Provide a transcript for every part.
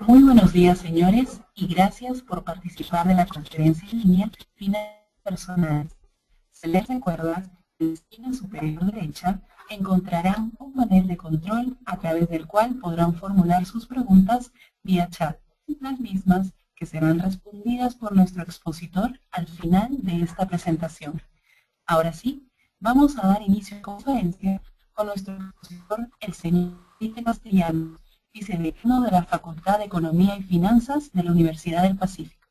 Muy buenos días, señores, y gracias por participar de la conferencia en línea Finanzas Personales. Se les recuerda que en la esquina superior derecha encontrarán un panel de control a través del cual podrán formular sus preguntas vía chat, las mismas que serán respondidas por nuestro expositor al final de esta presentación. Ahora sí, vamos a dar inicio a la conferencia con nuestro expositor, el señor Felipe Castellanos, vicedecano de la Facultad de Economía y Finanzas de la Universidad del Pacífico.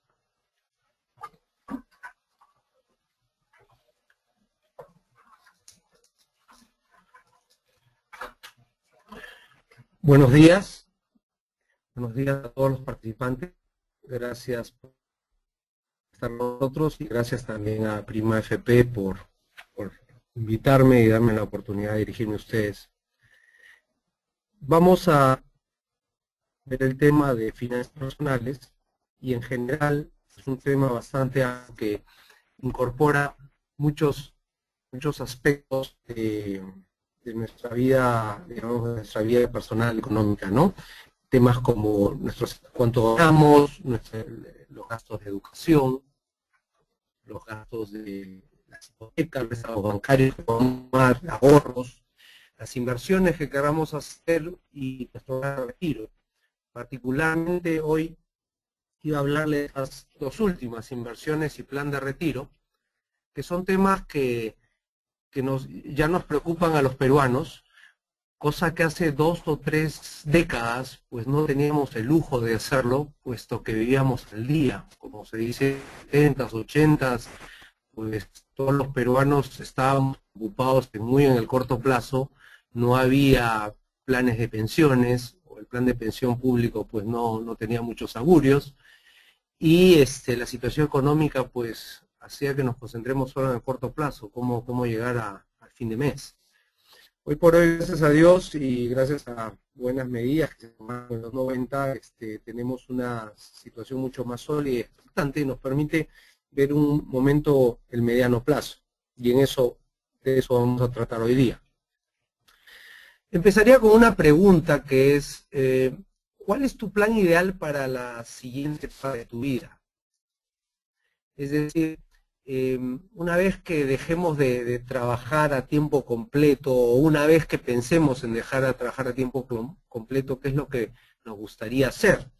Buenos días a todos los participantes. Gracias por estar con nosotros y gracias también a Prima FP por invitarme y darme la oportunidad de dirigirme a ustedes. Vamos a ver el tema de finanzas personales y en general es un tema bastante amplio que incorpora muchos aspectos de nuestra vida, digamos, de nuestra vida personal económica, ¿no? Temas como cuánto ganamos, los gastos de educación, los gastos de las hipotecas, los estados bancarios, ahorros, las inversiones que queramos hacer y nuestro retiro. Particularmente hoy iba a hablarles de las dos últimas, inversiones y plan de retiro, que son temas que ya nos preocupan a los peruanos, cosa que hace 2 o 3 décadas pues no teníamos el lujo de hacerlo, puesto que vivíamos al día, como se dice, 70s, 80s, pues todos los peruanos estábamos ocupados muy en el corto plazo, no había planes de pensiones, o el plan de pensión público pues no tenía muchos augurios, y la situación económica pues hacía que nos concentremos solo en el corto plazo, cómo llegar al fin de mes. Hoy por hoy, gracias a Dios y gracias a buenas medidas que se tomaron en los 90, tenemos una situación mucho más sólida y expectante y nos permite ver un momento el mediano plazo. Y de eso vamos a tratar hoy día. Empezaría con una pregunta que es, ¿cuál es tu plan ideal para la siguiente etapa de tu vida? Es decir, una vez que dejemos de trabajar a tiempo completo, o una vez que pensemos en dejar de trabajar a tiempo completo, ¿qué es lo que nos gustaría hacer?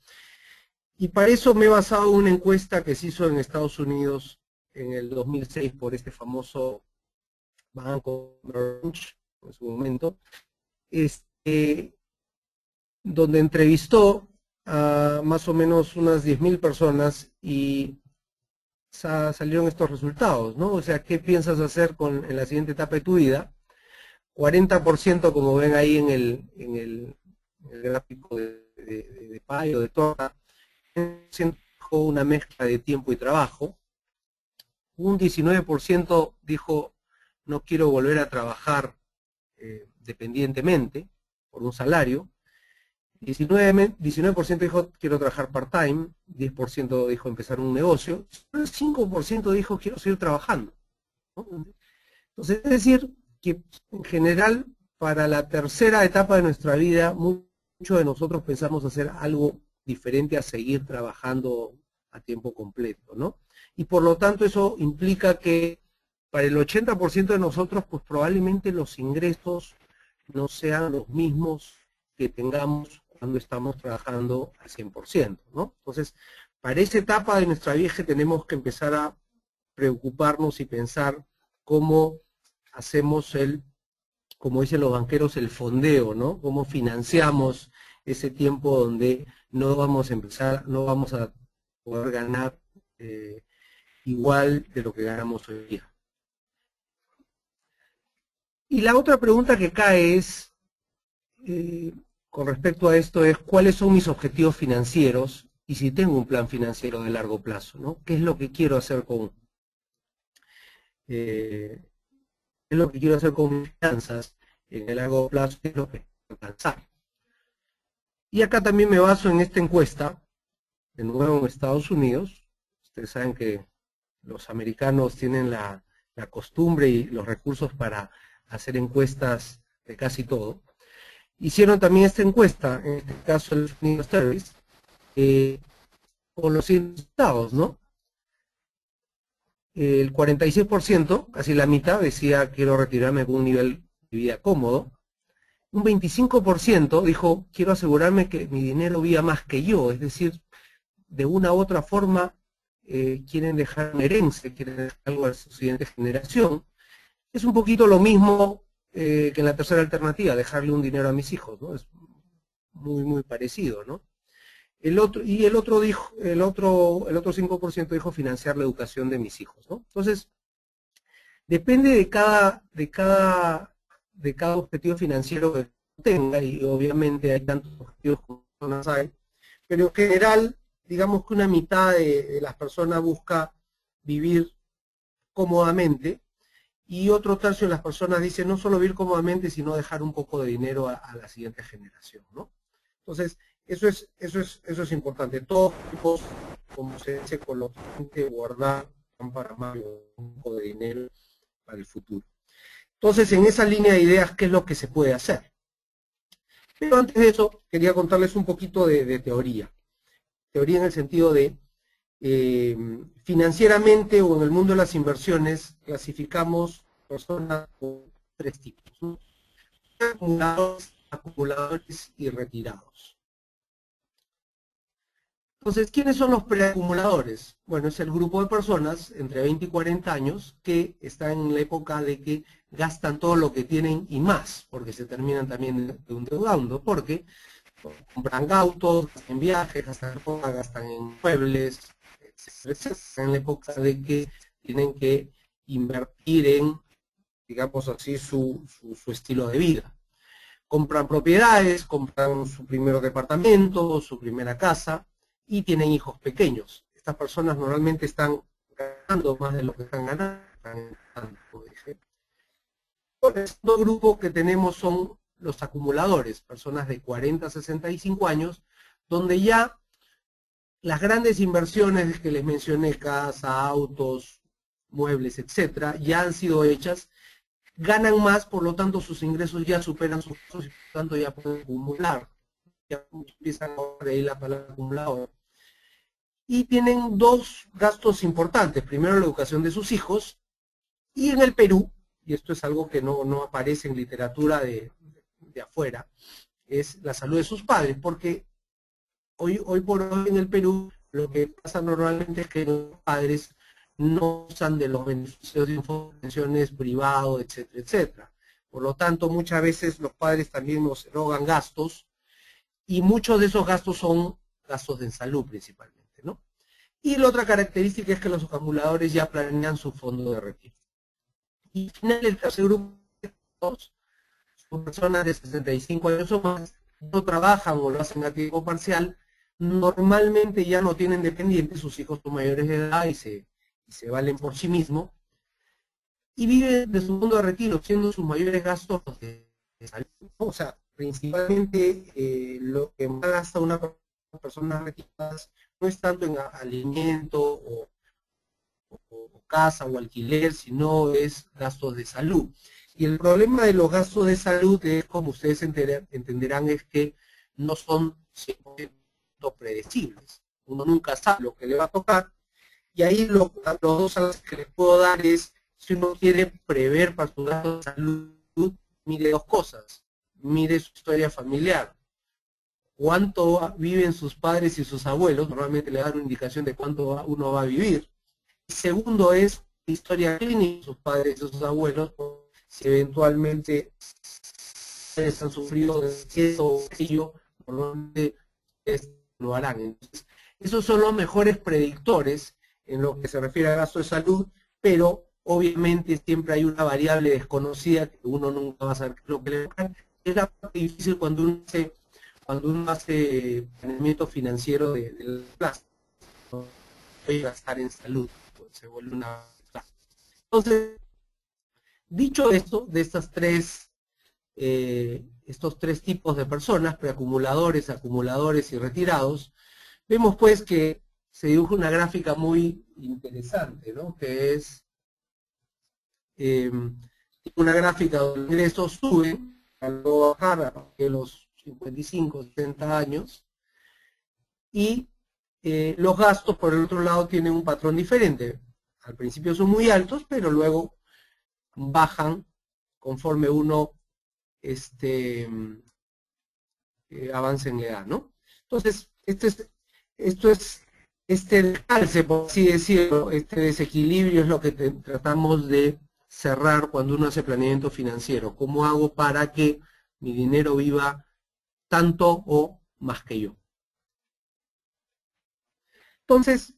Y para eso me he basado en una encuesta que se hizo en Estados Unidos en el 2006 por este famoso banco Merrill Lynch, en su momento, donde entrevistó a más o menos unas 10.000 personas y salieron estos resultados, ¿no? O sea, ¿qué piensas hacer en la siguiente etapa de tu vida? 40%, como ven ahí en el gráfico de pie o de torta, dijo una mezcla de tiempo y trabajo. Un 19% dijo, no quiero volver a trabajar dependientemente por un salario. 19% dijo quiero trabajar part-time, 10% dijo empezar un negocio, el 5% dijo quiero seguir trabajando, ¿no? Entonces, es decir, que en general, para la tercera etapa de nuestra vida, muchos de nosotros pensamos hacer algo diferente a seguir trabajando a tiempo completo, ¿no? Y por lo tanto eso implica que para el 80% de nosotros, pues probablemente los ingresos no sean los mismos que tengamos cuando estamos trabajando al 100%, ¿no? Entonces, para esa etapa de nuestra vida tenemos que empezar a preocuparnos y pensar cómo hacemos como dicen los banqueros, el fondeo, ¿no? Cómo financiamos ese tiempo donde no vamos a poder ganar igual de lo que ganamos hoy día. Y la otra pregunta que cae es, con respecto a esto, es cuáles son mis objetivos financieros y si tengo un plan financiero de largo plazo, ¿no? ¿Qué es lo que quiero hacer con mis finanzas en el largo plazo? ¿Qué es lo que quiero alcanzar? Y acá también me baso en esta encuesta, de nuevo en Estados Unidos. Ustedes saben que los americanos tienen la costumbre y los recursos para hacer encuestas de casi todo. Hicieron también esta encuesta, en este caso el New Service, con los resultados, ¿no? El 46%, casi la mitad, decía quiero retirarme con un nivel de vida cómodo. Un 25% dijo quiero asegurarme que mi dinero viva más que yo, es decir, de una u otra forma quieren dejar una herencia, quieren dejar algo a su siguiente generación. Es un poquito lo mismo que en la tercera alternativa, dejarle un dinero a mis hijos, ¿no? Es muy parecido, ¿no? El otro 5% dijo financiar la educación de mis hijos, ¿no? Entonces, depende de cada objetivo financiero que tenga, y obviamente hay tantos objetivos como personas hay, pero en general, digamos que una mitad de las personas busca vivir cómodamente, y otro tercio de las personas dice no solo vivir cómodamente, sino dejar un poco de dinero a la siguiente generación, ¿no? Entonces, eso es importante. Todos los tipos, como se dice coloquialmente, guardar para más un poco de dinero para el futuro. Entonces, en esa línea de ideas, ¿qué es lo que se puede hacer? Pero antes de eso, quería contarles un poquito de teoría. Teoría en el sentido de, financieramente o en el mundo de las inversiones, clasificamos personas con tres tipos, ¿no? Acumuladores y retirados. Entonces, ¿quiénes son los preacumuladores? Bueno, es el grupo de personas entre 20 y 40 años que están en la época de que gastan todo lo que tienen y más, porque se terminan también endeudando, porque compran autos, gastan en viajes, gastan en muebles, etcétera. Están en la época de que tienen que invertir en, digamos así, su estilo de vida. Compran propiedades, compran su primer departamento, su primera casa, y tienen hijos pequeños. Estas personas normalmente están ganando más de lo que están ganando. El segundo grupo que tenemos son los acumuladores, personas de 40 a 65 años, donde ya las grandes inversiones que les mencioné, casa, autos, muebles, etcétera, ya han sido hechas, ganan más, por lo tanto sus ingresos ya superan sus gastos y por lo tanto ya pueden acumular. Ya empiezan a de ahí la palabra acumulador. Y tienen dos gastos importantes. Primero, la educación de sus hijos. Y en el Perú, y esto es algo que no aparece en literatura de afuera, es la salud de sus padres. Porque hoy por hoy en el Perú lo que pasa normalmente es que los padres no usan de los beneficios de pensiones privados, etcétera, etcétera. Por lo tanto, muchas veces los padres también nos erogan gastos, y muchos de esos gastos son gastos de salud principalmente, ¿no? Y la otra característica es que los acumuladores ya planean su fondo de retiro. Y al final, el tercer grupo son personas de 65 años o más, no trabajan o lo hacen a tiempo parcial, normalmente ya no tienen dependientes, sus hijos son mayores de edad y se valen por sí mismos, y viven de su fondo de retiro, siendo sus mayores gastos de salud. O sea, principalmente lo que más gasta una persona retirada no es tanto en alimento o casa o alquiler, sino es gastos de salud. Y el problema de los gastos de salud es, como ustedes entenderán, es que no son 100% predecibles. Uno nunca sabe lo que le va a tocar. Y ahí los dos a los que les puedo dar es, si uno quiere prever para su gasto de salud, mire dos cosas. Mire su historia familiar. Cuánto viven sus padres y sus abuelos, normalmente le dan una indicación de cuánto uno va a vivir. Y segundo es la historia clínica de sus padres y sus abuelos, si eventualmente han sufrido de eso o aquello, normalmente lo harán. Entonces, esos son los mejores predictores en lo que se refiere a gasto de salud, pero obviamente siempre hay una variable desconocida que uno nunca va a saber lo que le va a dar. Es la parte difícil cuando uno hace planeamiento financiero de plazo, ¿no? Voy a gastar en salud, pues se vuelve una... Entonces, dicho esto, de estos tres tipos de personas, preacumuladores, acumuladores y retirados, vemos pues que se dibuja una gráfica muy interesante, ¿no? Que es una gráfica donde los ingresos suben, al bajar a los 55, 60 años, y los gastos, por el otro lado, tienen un patrón diferente. Al principio son muy altos, pero luego bajan conforme uno avance en la edad, ¿no? Entonces, este descalce, por así decirlo, este desequilibrio es lo que tratamos de cerrar cuando uno hace planeamiento financiero. ¿Cómo hago para que mi dinero viva tanto o más que yo? Entonces,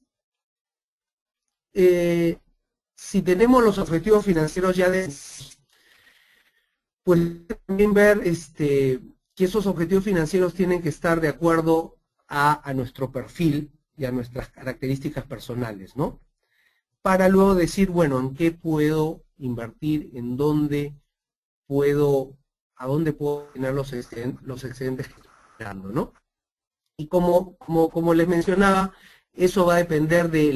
si tenemos los objetivos financieros ya pues también ver que esos objetivos financieros tienen que estar de acuerdo a nuestro perfil y a nuestras características personales, ¿no? Para luego decir, bueno, ¿en qué puedo invertir? ¿En dónde puedo, a dónde puedo tener los excedentes que estoy generando, ¿no? Y como les mencionaba, eso va a depender de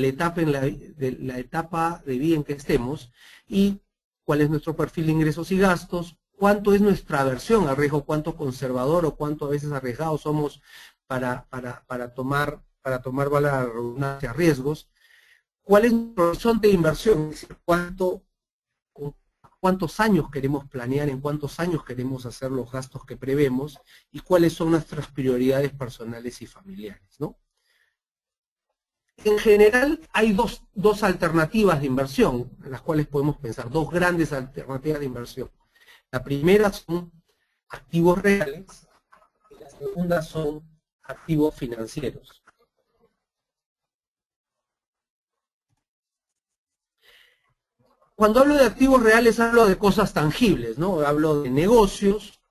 la etapa de vida en que estemos y cuál es nuestro perfil de ingresos y gastos, cuánto es nuestra aversión al riesgo, cuánto conservador o cuánto a veces arriesgados somos para tomar valga la redundancia, riesgos, cuál es nuestro horizonte de inversión, es decir, cuántos años queremos planear, en cuántos años queremos hacer los gastos que prevemos y cuáles son nuestras prioridades personales y familiares, ¿no? En general hay dos alternativas de inversión en las cuales podemos pensar, dos grandes alternativas de inversión. La primera son activos reales y la segunda son activos financieros. Cuando hablo de activos reales hablo de cosas tangibles, ¿no? Hablo de negocios,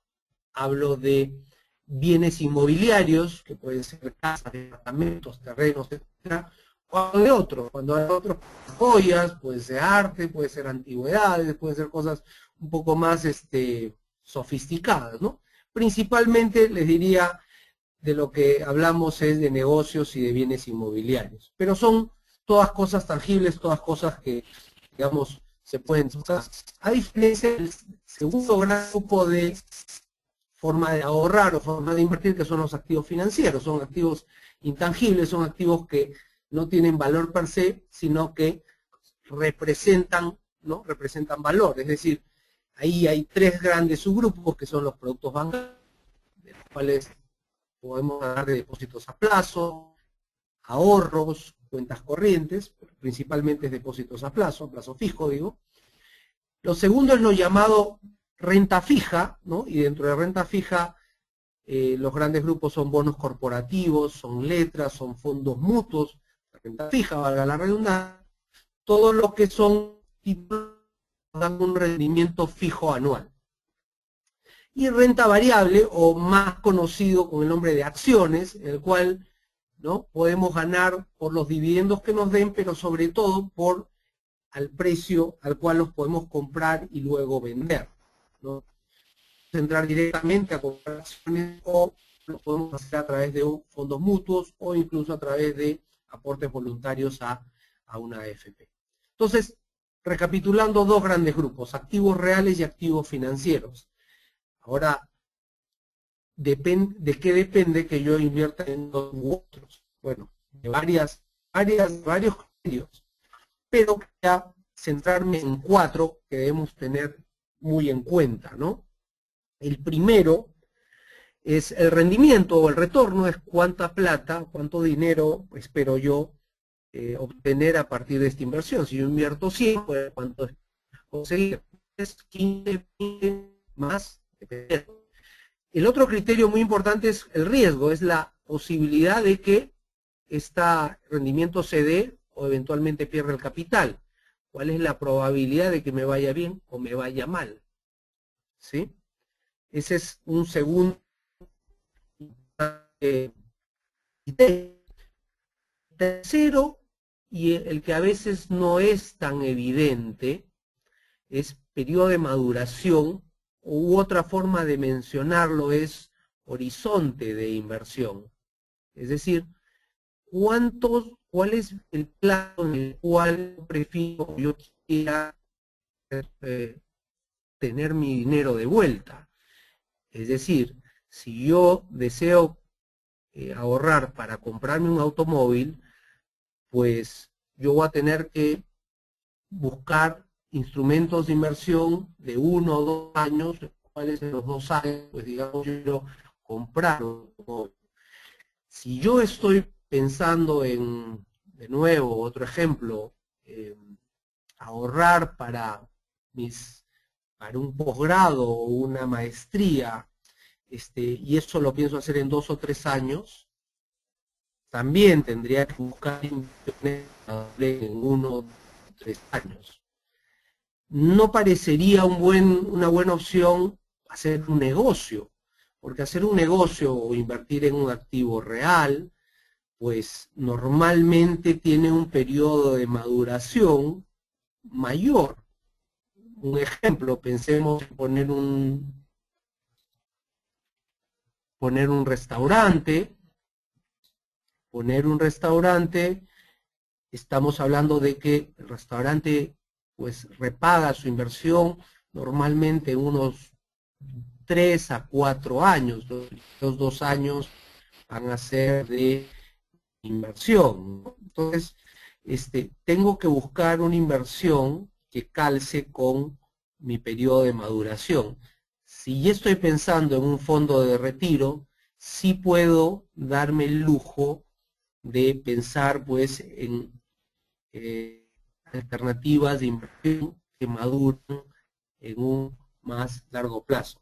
hablo de bienes inmobiliarios, que pueden ser casas, departamentos, terrenos, etc. O de otros, cuando hay otros, joyas, puede ser arte, puede ser antigüedades, puede ser cosas un poco más sofisticadas, ¿no? Principalmente les diría de lo que hablamos es de negocios y de bienes inmobiliarios, pero son todas cosas tangibles, todas cosas que, digamos, se pueden usar. A diferencia del segundo gran grupo de forma de ahorrar o forma de invertir, que son los activos financieros, son activos intangibles, son activos que no tienen valor per se, sino que representan, ¿no? Representan valor, es decir, ahí hay tres grandes subgrupos que son los productos bancarios, de los cuales podemos hablar de depósitos a plazo, ahorros, cuentas corrientes, principalmente depósitos a plazo fijo, digo. Lo segundo es lo llamado renta fija, ¿no? Y dentro de renta fija, los grandes grupos son bonos corporativos, son letras, son fondos mutuos, renta fija, valga la redundancia, todo lo que son títulos que dan un rendimiento fijo anual. Y renta variable, o más conocido con el nombre de acciones, en el cual, ¿no?, podemos ganar por los dividendos que nos den, pero sobre todo por al precio al cual los podemos comprar y luego vender, ¿no? Entrar directamente a comprar acciones o lo podemos hacer a través de fondos mutuos o incluso a través de aportes voluntarios a una AFP. Entonces, recapitulando, dos grandes grupos, activos reales y activos financieros. Ahora, ¿de qué depende que yo invierta en unos u otros? Bueno, de varios criterios, pero ya centrarme en cuatro que debemos tener muy en cuenta, ¿no? El primero es el rendimiento o el retorno, es cuánta plata, cuánto dinero espero yo obtener a partir de esta inversión. Si yo invierto 100, pues cuánto conseguir, 15, 20 más, depende. El otro criterio muy importante es el riesgo, es la posibilidad de que este rendimiento se dé o eventualmente pierda el capital. ¿Cuál es la probabilidad de que me vaya bien o me vaya mal? ¿Sí? Ese es un segundo tercero, y el que a veces no es tan evidente, es periodo de maduración, u otra forma de mencionarlo es horizonte de inversión. Es decir, ¿cuál es el plazo en el cual prefiero yo quiera tener mi dinero de vuelta? Es decir, si yo deseo ahorrar para comprarme un automóvil, pues yo voy a tener que buscar instrumentos de inversión de 1 o 2 años, cuáles en los 2 años, pues digamos, yo quiero comprar un automóvil. Si yo estoy pensando en, de nuevo, otro ejemplo, ahorrar para un posgrado o una maestría, y eso lo pienso hacer en 2 o 3 años, también tendría que buscar inversiones en 1 o 3 años. No parecería una buena opción hacer un negocio, porque hacer un negocio o invertir en un activo real, pues normalmente tiene un periodo de maduración mayor. Un ejemplo, pensemos en poner un restaurante. Estamos hablando de que el restaurante pues repaga su inversión normalmente en unos 3 a 4 años. Los 2 años van a ser de inversión, ¿no? Entonces, tengo que buscar una inversión que calce con mi periodo de maduración. Si ya estoy pensando en un fondo de retiro, sí puedo darme el lujo de pensar pues en alternativas de inversión que maduran en un más largo plazo,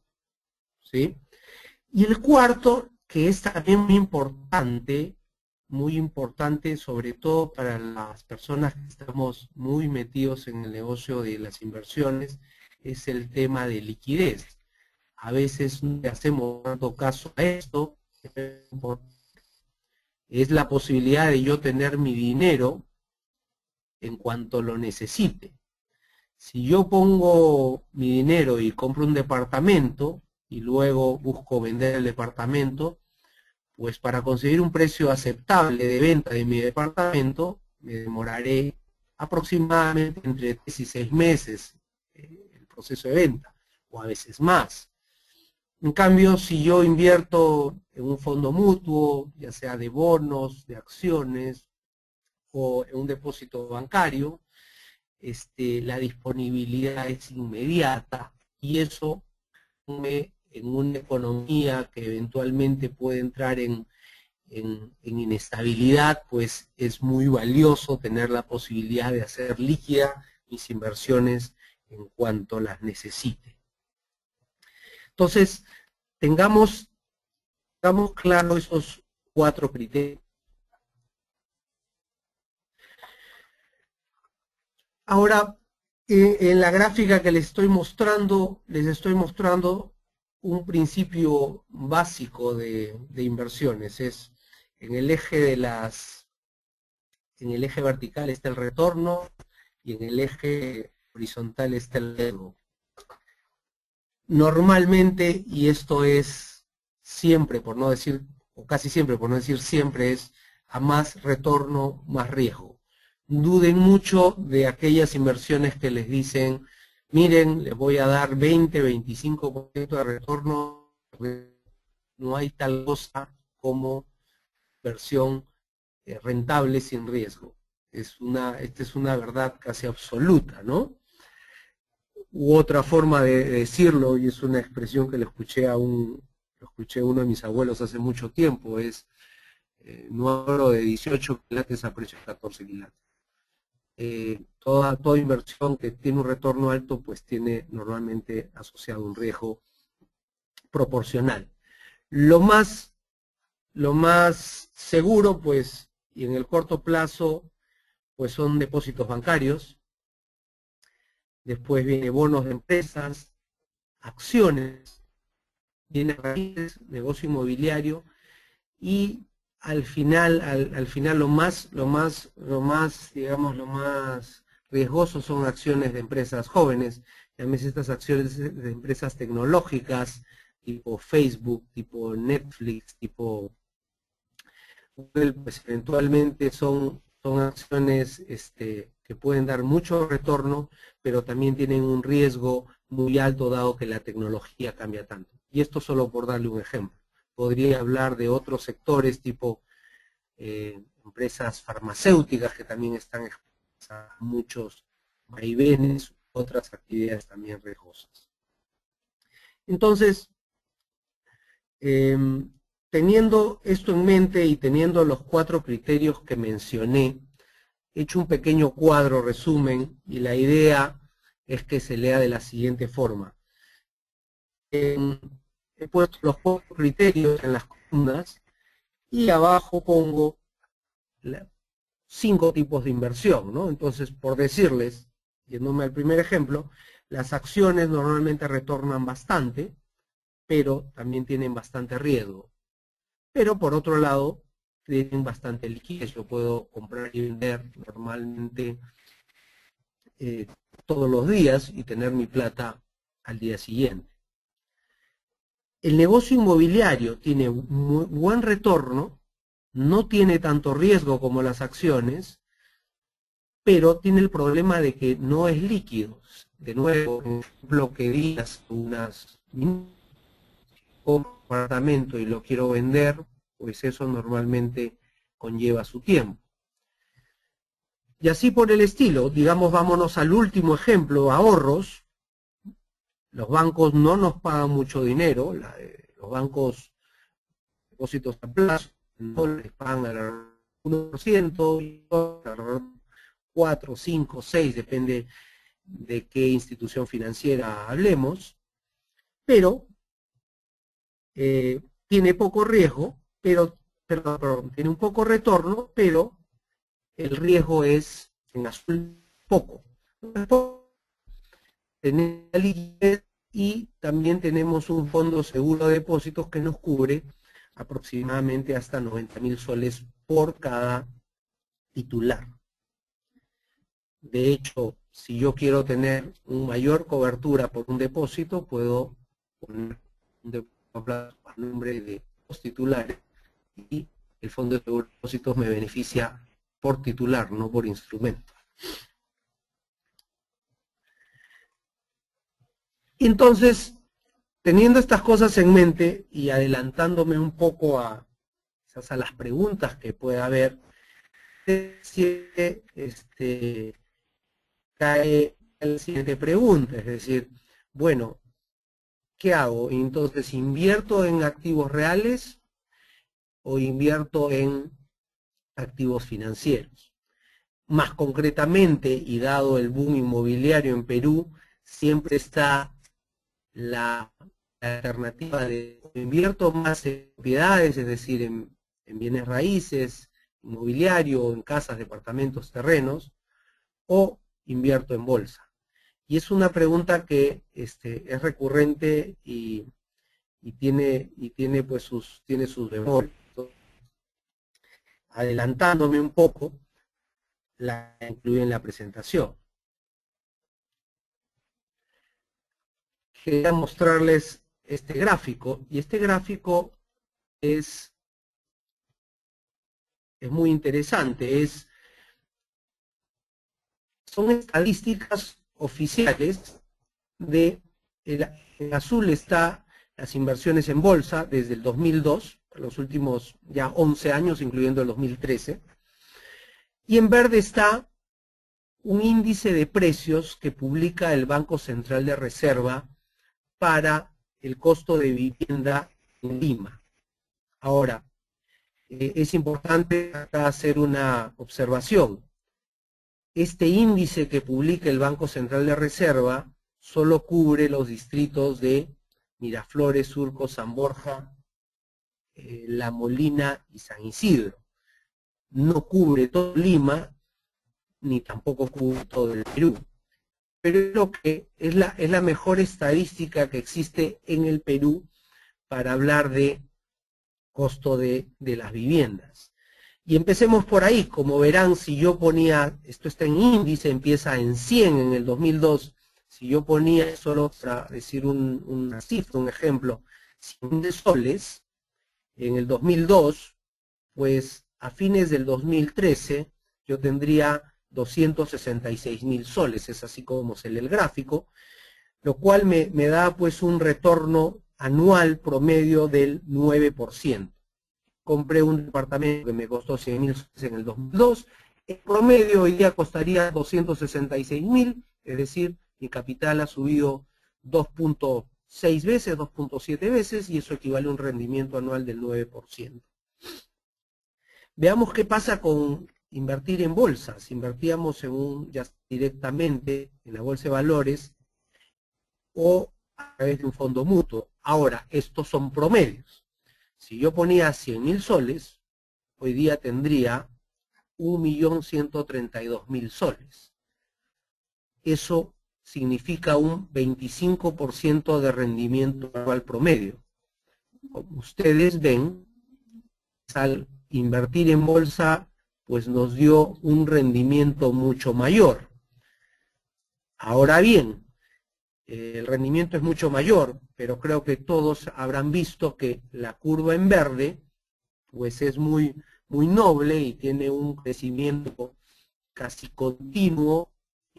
¿sí? Y el cuarto, que es también muy importante sobre todo para las personas que estamos muy metidos en el negocio de las inversiones, es el tema de liquidez. A veces no le hacemos tanto caso a esto, es la posibilidad de yo tener mi dinero en cuanto lo necesite. Si yo pongo mi dinero y compro un departamento y luego busco vender el departamento, pues para conseguir un precio aceptable de venta de mi departamento, me demoraré aproximadamente entre 3 y 6 meses el proceso de venta, o a veces más. En cambio, si yo invierto en un fondo mutuo, ya sea de bonos, de acciones, o en un depósito bancario, la disponibilidad es inmediata y eso en una economía que eventualmente puede entrar en inestabilidad, pues es muy valioso tener la posibilidad de hacer líquida mis inversiones en cuanto las necesite. Entonces, tengamos claro esos 4 criterios. Ahora, en la gráfica que les estoy mostrando un principio básico de inversiones. Es en el eje vertical está el retorno y en el eje horizontal está el riesgo. Normalmente, y esto es siempre, por no decir, o casi siempre, por no decir siempre, es a más retorno, más riesgo. Duden mucho de aquellas inversiones que les dicen, miren, les voy a dar 20, 25% de retorno. No hay tal cosa como inversión rentable sin riesgo. Esta es una verdad casi absoluta, ¿no? U otra forma de decirlo, y es una expresión que le escuché a uno de mis abuelos hace mucho tiempo, es no hablo de 18 quilates a precio de 14 quilates. Toda inversión que tiene un retorno alto, pues tiene normalmente asociado un riesgo proporcional. Lo más seguro, pues, y en el corto plazo, pues son depósitos bancarios. Después viene bonos de empresas, acciones, viene raíces, negocio inmobiliario y al final lo más riesgoso son acciones de empresas jóvenes, llámese estas acciones de empresas tecnológicas tipo Facebook, tipo Netflix, tipo Google, pues eventualmente son acciones que pueden dar mucho retorno, pero también tienen un riesgo muy alto dado que la tecnología cambia tanto. Y esto solo por darle un ejemplo. podría hablar de otros sectores tipo empresas farmacéuticas que también están expuestas a muchos vaivenes, otras actividades también riesgosas. Entonces, teniendo esto en mente y teniendo los 4 criterios que mencioné, he hecho un pequeño cuadro resumen y la idea es que se lea de la siguiente forma. He puesto los 4 criterios en las columnas y abajo pongo 5 tipos de inversión, ¿no? Entonces, por decirles, yéndome al primer ejemplo, las acciones normalmente retornan bastante, pero también tienen bastante riesgo. Pero por otro lado, tienen bastante liquidez. Yo puedo comprar y vender normalmente todos los días y tener mi plata al día siguiente. El negocio inmobiliario tiene muy buen retorno, no tiene tanto riesgo como las acciones, pero tiene el problema de que no es líquido. De nuevo, por ejemplo, que digas un apartamento y lo quiero vender, pues eso normalmente conlleva su tiempo. Y así por el estilo, digamos, vámonos al último ejemplo, ahorros. Los bancos no nos pagan mucho dinero, los bancos depósitos a plazo no les pagan al 1%, 4, 5, 6, depende de qué institución financiera hablemos, pero tiene poco riesgo, perdón, tiene un poco retorno, pero el riesgo es en azul poco. Tenemos liquidez y también tenemos un fondo seguro de depósitos que nos cubre aproximadamente hasta 90.000 soles por cada titular. De hecho, si yo quiero tener una mayor cobertura por un depósito, puedo poner un depósito a nombre de los titulares y el fondo de seguro de depósitos me beneficia por titular, no por instrumento. Entonces, teniendo estas cosas en mente y adelantándome un poco a las preguntas que pueda haber, cae la siguiente pregunta, es decir, bueno, ¿qué hago? Entonces, ¿invierto en activos reales o invierto en activos financieros? Más concretamente, y dado el boom inmobiliario en Perú, siempre está la alternativa de invierto más en propiedades, es decir, en bienes raíces, inmobiliario, en casas, departamentos, terrenos, o invierto en bolsa. Y es una pregunta que es recurrente y tiene pues sus bemoles. Adelantándome un poco, la incluí en la presentación. Quería mostrarles este gráfico, y este gráfico es muy interesante. Son estadísticas oficiales en azul está las inversiones en bolsa desde el 2002, los últimos ya 11 años, incluyendo el 2013, y en verde está un índice de precios que publica el Banco Central de Reserva para el costo de vivienda en Lima. Ahora, es importante acá hacer una observación. Este índice que publica el Banco Central de Reserva solo cubre los distritos de Miraflores, Surco, San Borja, La Molina y San Isidro. No cubre todo Lima, ni tampoco cubre todo el Perú. Pero es lo que es la mejor estadística que existe en el Perú para hablar de costo de las viviendas. Y empecemos por ahí. Como verán, si yo ponía, esto está en índice, empieza en 100 en el 2002, si yo ponía, solo para decir una cifra, un ejemplo, 100 soles en el 2002, pues a fines del 2013 yo tendría 266.000 soles, es así como se lee el gráfico, lo cual me da pues un retorno anual promedio del 9%. Compré un departamento que me costó 100.000 soles en el 2002, el promedio hoy día costaría 266.000, es decir, mi capital ha subido 2.6 veces, 2.7 veces, y eso equivale a un rendimiento anual del 9%. Veamos qué pasa con invertir en bolsa. Si invertíamos ya directamente en la bolsa de valores o a través de un fondo mutuo. Ahora, estos son promedios. Si yo ponía 100.000 soles, hoy día tendría 1.132.000 soles. Eso significa un 25% de rendimiento anual promedio. Como ustedes ven, al invertir en bolsa, pues nos dio un rendimiento mucho mayor. Ahora bien, el rendimiento es mucho mayor, pero creo que todos habrán visto que la curva en verde, pues es muy noble y tiene un crecimiento casi continuo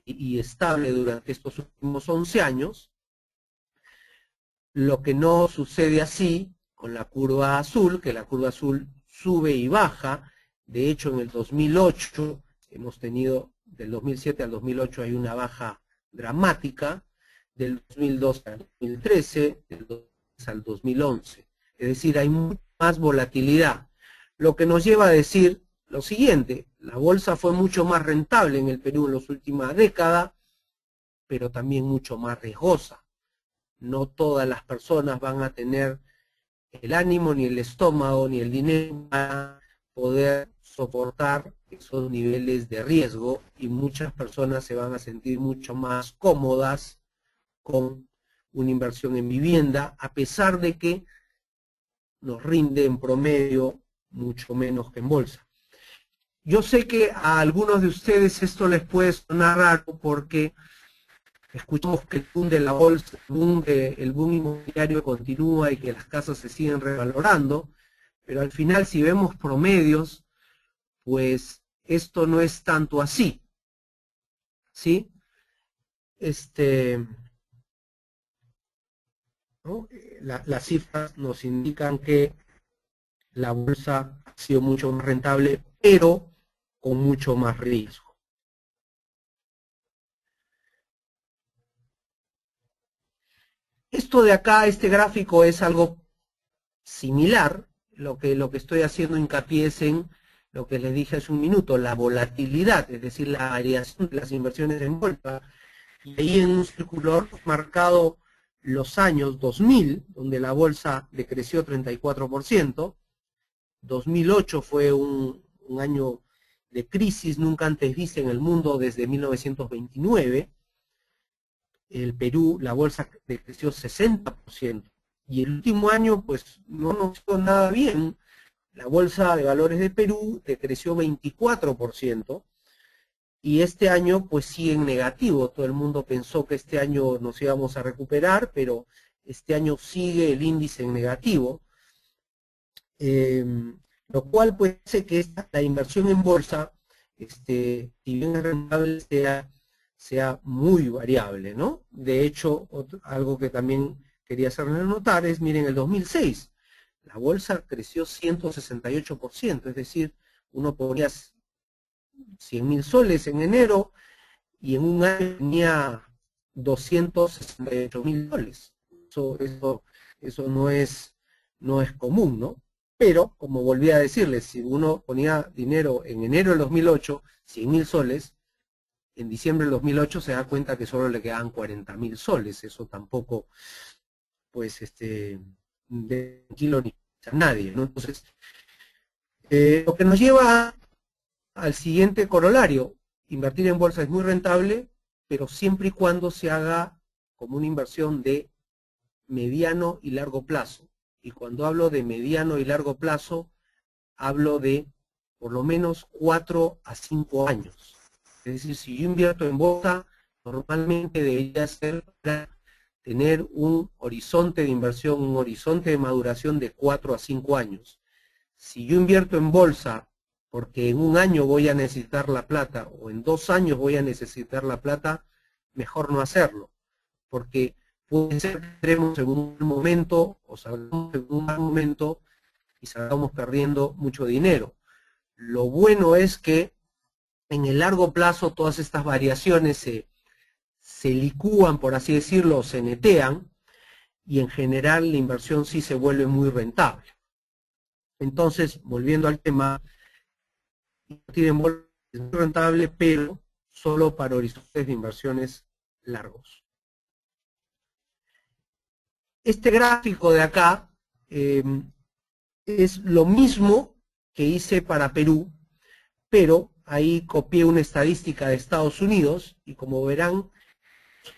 y estable durante estos últimos 11 años, lo que no sucede así con la curva azul, que la curva azul sube y baja. De hecho, en el 2008 hemos tenido, del 2007 al 2008 hay una baja dramática, del 2002 al 2013, del 2013 al 2011. Es decir, hay mucha más volatilidad, lo que nos lleva a decir lo siguiente: la bolsa fue mucho más rentable en el Perú en las últimas décadas, pero también mucho más riesgosa. No todas las personas van a tener el ánimo, ni el estómago, ni el dinero para poder soportar esos niveles de riesgo, y muchas personas se van a sentir mucho más cómodas con una inversión en vivienda, a pesar de que nos rinde en promedio mucho menos que en bolsa. Yo sé que a algunos de ustedes esto les puede sonar raro porque escuchamos que el boom de la bolsa, el boom inmobiliario continúa y que las casas se siguen revalorando, pero al final, si vemos promedios, pues esto no es tanto así, ¿sí? ¿No? Las cifras nos indican que la bolsa ha sido mucho más rentable, pero con mucho más riesgo. Esto de acá, este gráfico, es algo similar. Lo que estoy haciendo hincapié es en lo que les dije hace un minuto, la volatilidad, es decir, la variación de las inversiones en bolsa. Y ahí en un círculo marcado los años 2000, donde la bolsa decreció 34%. 2008 fue un año de crisis nunca antes vista en el mundo desde 1929. El Perú, la bolsa decreció 60%. Y el último año, pues, no nos fue nada bien. La bolsa de valores de Perú decreció 24%. Y este año, pues, sigue en negativo. Todo el mundo pensó que este año nos íbamos a recuperar, pero este año sigue el índice en negativo. Lo cual puede ser que la inversión en bolsa, si bien es rentable, sea muy variable, ¿no? De hecho, algo que también quería hacerles notar es, miren, el 2006, la bolsa creció 168%, es decir, uno ponía 100.000 soles en enero y en un año tenía 268.000 soles. Eso no es común, ¿no? Pero, como volví a decirles, si uno ponía dinero en enero del 2008, 100.000 soles, en diciembre del 2008 se da cuenta que solo le quedaban 40.000 soles. Eso tampoco, pues, de tranquilo ni a nadie, ¿no? Entonces, lo que nos lleva al siguiente corolario: invertir en bolsa es muy rentable, pero siempre y cuando se haga como una inversión de mediano y largo plazo. Y cuando hablo de mediano y largo plazo, hablo de por lo menos 4 a 5 años. Es decir, si yo invierto en bolsa, normalmente debería ser para tener un horizonte de inversión, un horizonte de maduración de 4 a 5 años. Si yo invierto en bolsa porque en un año voy a necesitar la plata o en 2 años voy a necesitar la plata, mejor no hacerlo, porque puede ser que entremos en un momento o salgamos en un mal momento y salgamos perdiendo mucho dinero. Lo bueno es que en el largo plazo todas estas variaciones se licúan, por así decirlo, se netean, y en general la inversión sí se vuelve muy rentable. Entonces, volviendo al tema, invertir en bolsa es muy rentable, pero solo para horizontes de inversiones largos. Este gráfico de acá es lo mismo que hice para Perú, pero ahí copié una estadística de Estados Unidos, y como verán,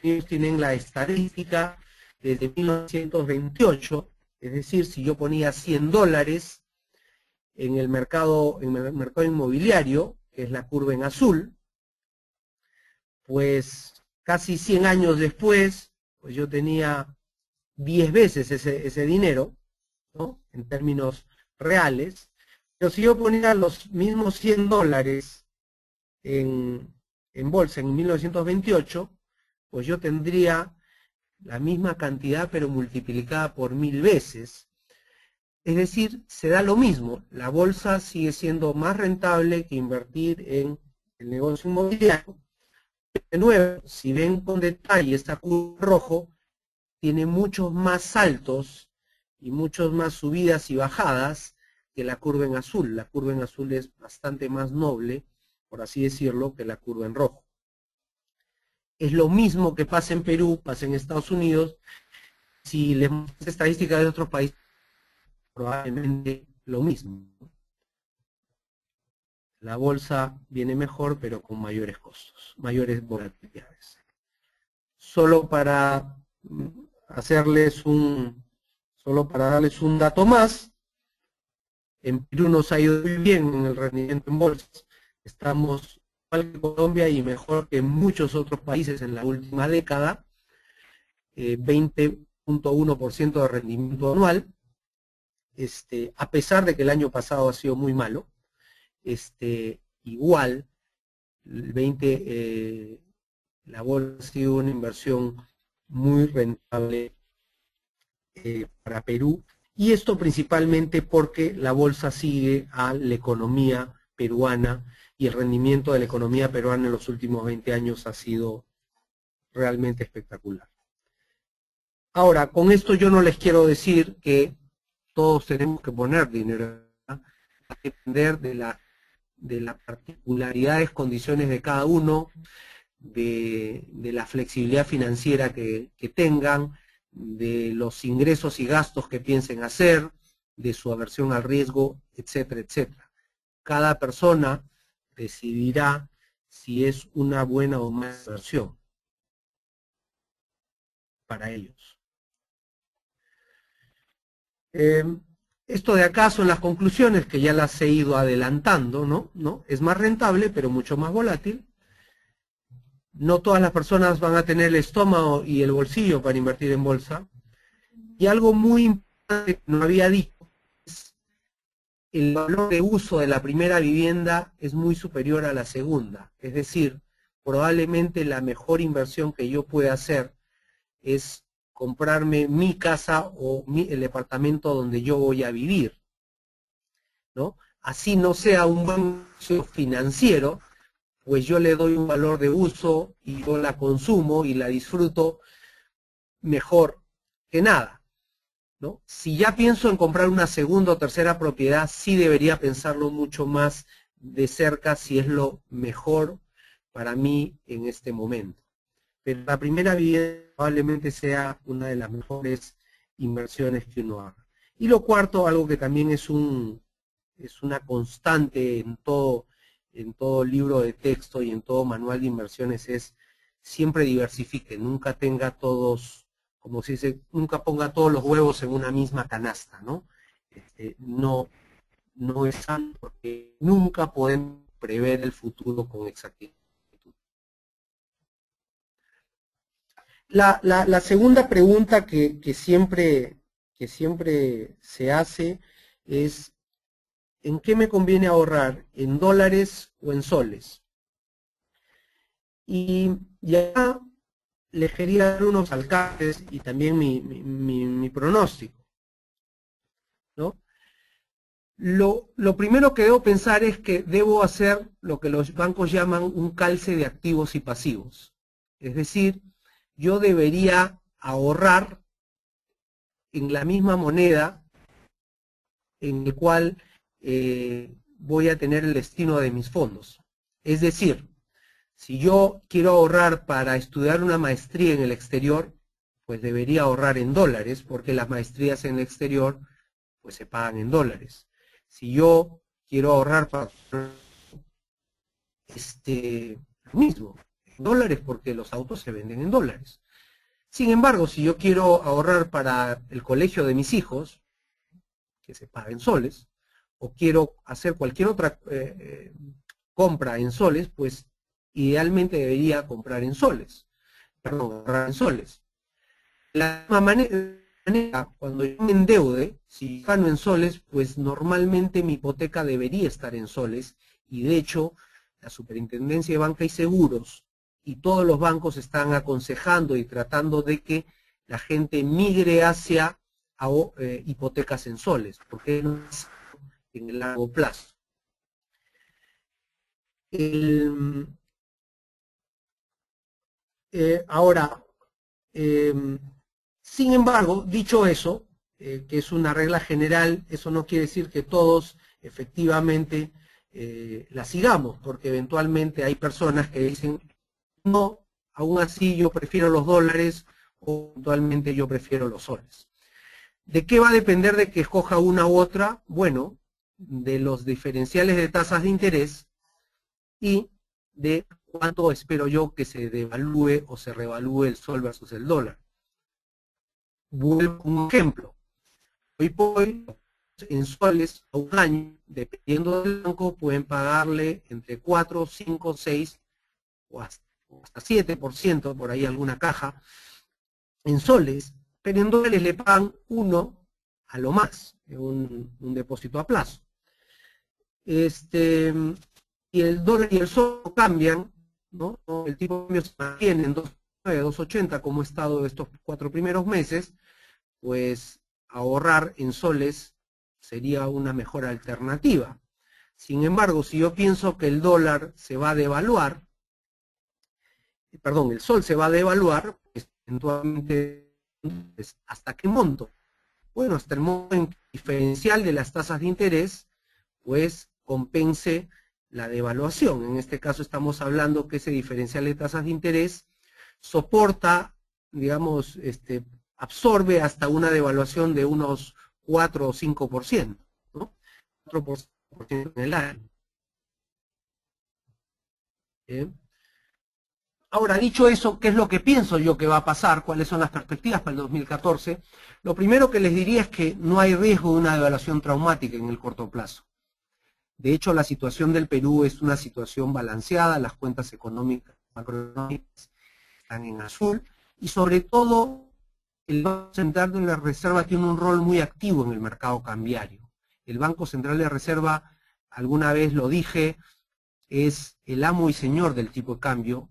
ellos tienen la estadística desde 1928, es decir, si yo ponía $100 en el mercado inmobiliario, que es la curva en azul, pues casi 100 años después, pues yo tenía 10 veces ese dinero, ¿no?, en términos reales. Pero si yo ponía los mismos $100 en bolsa en 1928, pues yo tendría la misma cantidad pero multiplicada por 1000 veces. Es decir, se da lo mismo. La bolsa sigue siendo más rentable que invertir en el negocio inmobiliario. De nuevo, si ven con detalle, esta curva rojo tiene muchos más saltos y muchas más subidas y bajadas que la curva en azul. La curva en azul es bastante más noble, por así decirlo, que la curva en rojo. Es lo mismo que pasa en Perú, pasa en Estados Unidos. Si les muestro estadísticas de otros países, probablemente lo mismo. La bolsa viene mejor, pero con mayores costos, mayores volatilidades. Solo para darles un dato más, en Perú nos ha ido muy bien en el rendimiento en bolsa. Estamos igual que Colombia y mejor que muchos otros países en la última década, 20.1% de rendimiento anual, a pesar de que el año pasado ha sido muy malo. Igual, la bolsa ha sido una inversión muy rentable para Perú, y esto principalmente porque la bolsa sigue a la economía peruana, y el rendimiento de la economía peruana en los últimos 20 años ha sido realmente espectacular. Ahora, con esto yo no les quiero decir que todos tenemos que poner dinero, ¿verdad? Va a depender de las particularidades, condiciones de cada uno, de la flexibilidad financiera que tengan, de los ingresos y gastos que piensen hacer, de su aversión al riesgo, etcétera, etcétera. Cada persona decidirá si es una buena o mala inversión para ellos. Esto de acá son las conclusiones que ya las he ido adelantando, ¿no? Es más rentable, pero mucho más volátil. No todas las personas van a tener el estómago y el bolsillo para invertir en bolsa. Y algo muy importante que no había dicho es el valor de uso de la primera vivienda es muy superior a la segunda. Es decir, probablemente la mejor inversión que yo pueda hacer es comprarme mi casa o el departamento donde yo voy a vivir, ¿no? Así no sea un buen uso financiero, pues yo le doy un valor de uso y yo la consumo y la disfruto mejor que nada, ¿no? Si ya pienso en comprar una segunda o tercera propiedad, sí debería pensarlo mucho más de cerca si es lo mejor para mí en este momento. Pero la primera vivienda probablemente sea una de las mejores inversiones que uno haga. Y lo cuarto, algo que también es una constante en todo libro de texto y en todo manual de inversiones, es siempre diversifique, nunca tenga todos, como se dice, nunca ponga todos los huevos en una misma canasta, ¿no? No es sano, porque nunca podemos prever el futuro con exactitud. La segunda pregunta que siempre se hace es: ¿en qué me conviene ahorrar? ¿En dólares o en soles? Y ya les quería dar unos alcances y también mi pronóstico, ¿no? Lo primero que debo pensar es que debo hacer lo que los bancos llaman un calce de activos y pasivos. Es decir, yo debería ahorrar en la misma moneda en el cual voy a tener el destino de mis fondos. Es decir, si yo quiero ahorrar para estudiar una maestría en el exterior, pues debería ahorrar en dólares, porque las maestrías en el exterior pues se pagan en dólares. Si yo quiero ahorrar para lo mismo, en dólares, porque los autos se venden en dólares. Sin embargo, si yo quiero ahorrar para el colegio de mis hijos, que se paga en soles, o quiero hacer cualquier otra compra en soles, pues idealmente debería comprar en soles, perdón, ahorrar en soles. De la misma manera, cuando yo me endeude, si gano en soles, pues normalmente mi hipoteca debería estar en soles, y de hecho, la Superintendencia de Banca y Seguros y todos los bancos están aconsejando y tratando de que la gente migre hacia hipotecas en soles, porque no es en el largo plazo. Ahora, sin embargo, dicho eso, que es una regla general, eso no quiere decir que todos efectivamente la sigamos, porque eventualmente hay personas que dicen, no, aún así yo prefiero los dólares o eventualmente yo prefiero los soles. ¿De qué va a depender de que escoja una u otra? Bueno, de los diferenciales de tasas de interés y de cuánto espero yo que se devalúe o se revalúe el sol versus el dólar. Vuelvo a un ejemplo. Hoy por hoy, en soles a un año, dependiendo del banco, pueden pagarle entre 4, 5, 6 o hasta 7%, por ahí alguna caja, en soles, pero en dólares le pagan 1 a lo más, un depósito a plazo. Y el dólar y el sol cambian, ¿no? El tipo de cambio se mantiene en 2.9, 2.80 como ha estado estos 4 primeros meses, pues ahorrar en soles sería una mejor alternativa. Sin embargo, si yo pienso que el dólar se va a devaluar, perdón, el sol se va a devaluar, pues eventualmente, ¿hasta qué monto? Bueno, hasta el monto en que el diferencial de las tasas de interés, pues compense la devaluación. En este caso estamos hablando que ese diferencial de tasas de interés soporta, digamos, absorbe hasta una devaluación de unos 4 o 5%, ¿no? 4% en el año. Ahora, dicho eso, ¿qué es lo que pienso yo que va a pasar? ¿Cuáles son las perspectivas para el 2014? Lo primero que les diría es que no hay riesgo de una devaluación traumática en el corto plazo. De hecho, la situación del Perú es una situación balanceada, las cuentas económicas, macroeconómicas están en azul, y sobre todo el Banco Central de la Reserva tiene un rol muy activo en el mercado cambiario. El Banco Central de la Reserva, alguna vez lo dije, es el amo y señor del tipo de cambio,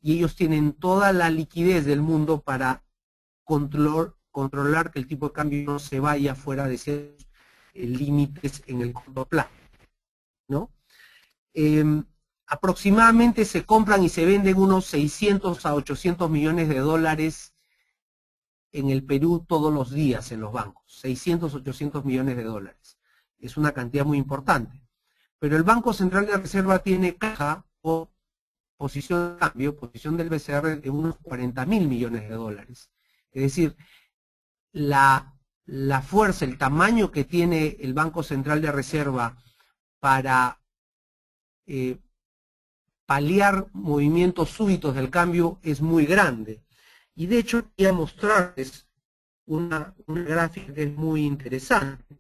y ellos tienen toda la liquidez del mundo para controlar que el tipo de cambio no se vaya fuera de ciertos límites en el corto plazo, ¿no? Aproximadamente se compran y se venden unos 600 a 800 millones de dólares en el Perú todos los días en los bancos, 600, 800 millones de dólares. Es una cantidad muy importante. Pero el Banco Central de la Reserva tiene caja o posición de cambio, posición del BCR de unos 40.000 millones de dólares. Es decir, la fuerza, el tamaño que tiene el Banco Central de Reserva para paliar movimientos súbitos del cambio es muy grande. Y de hecho, quería mostrarles una gráfica que es muy interesante.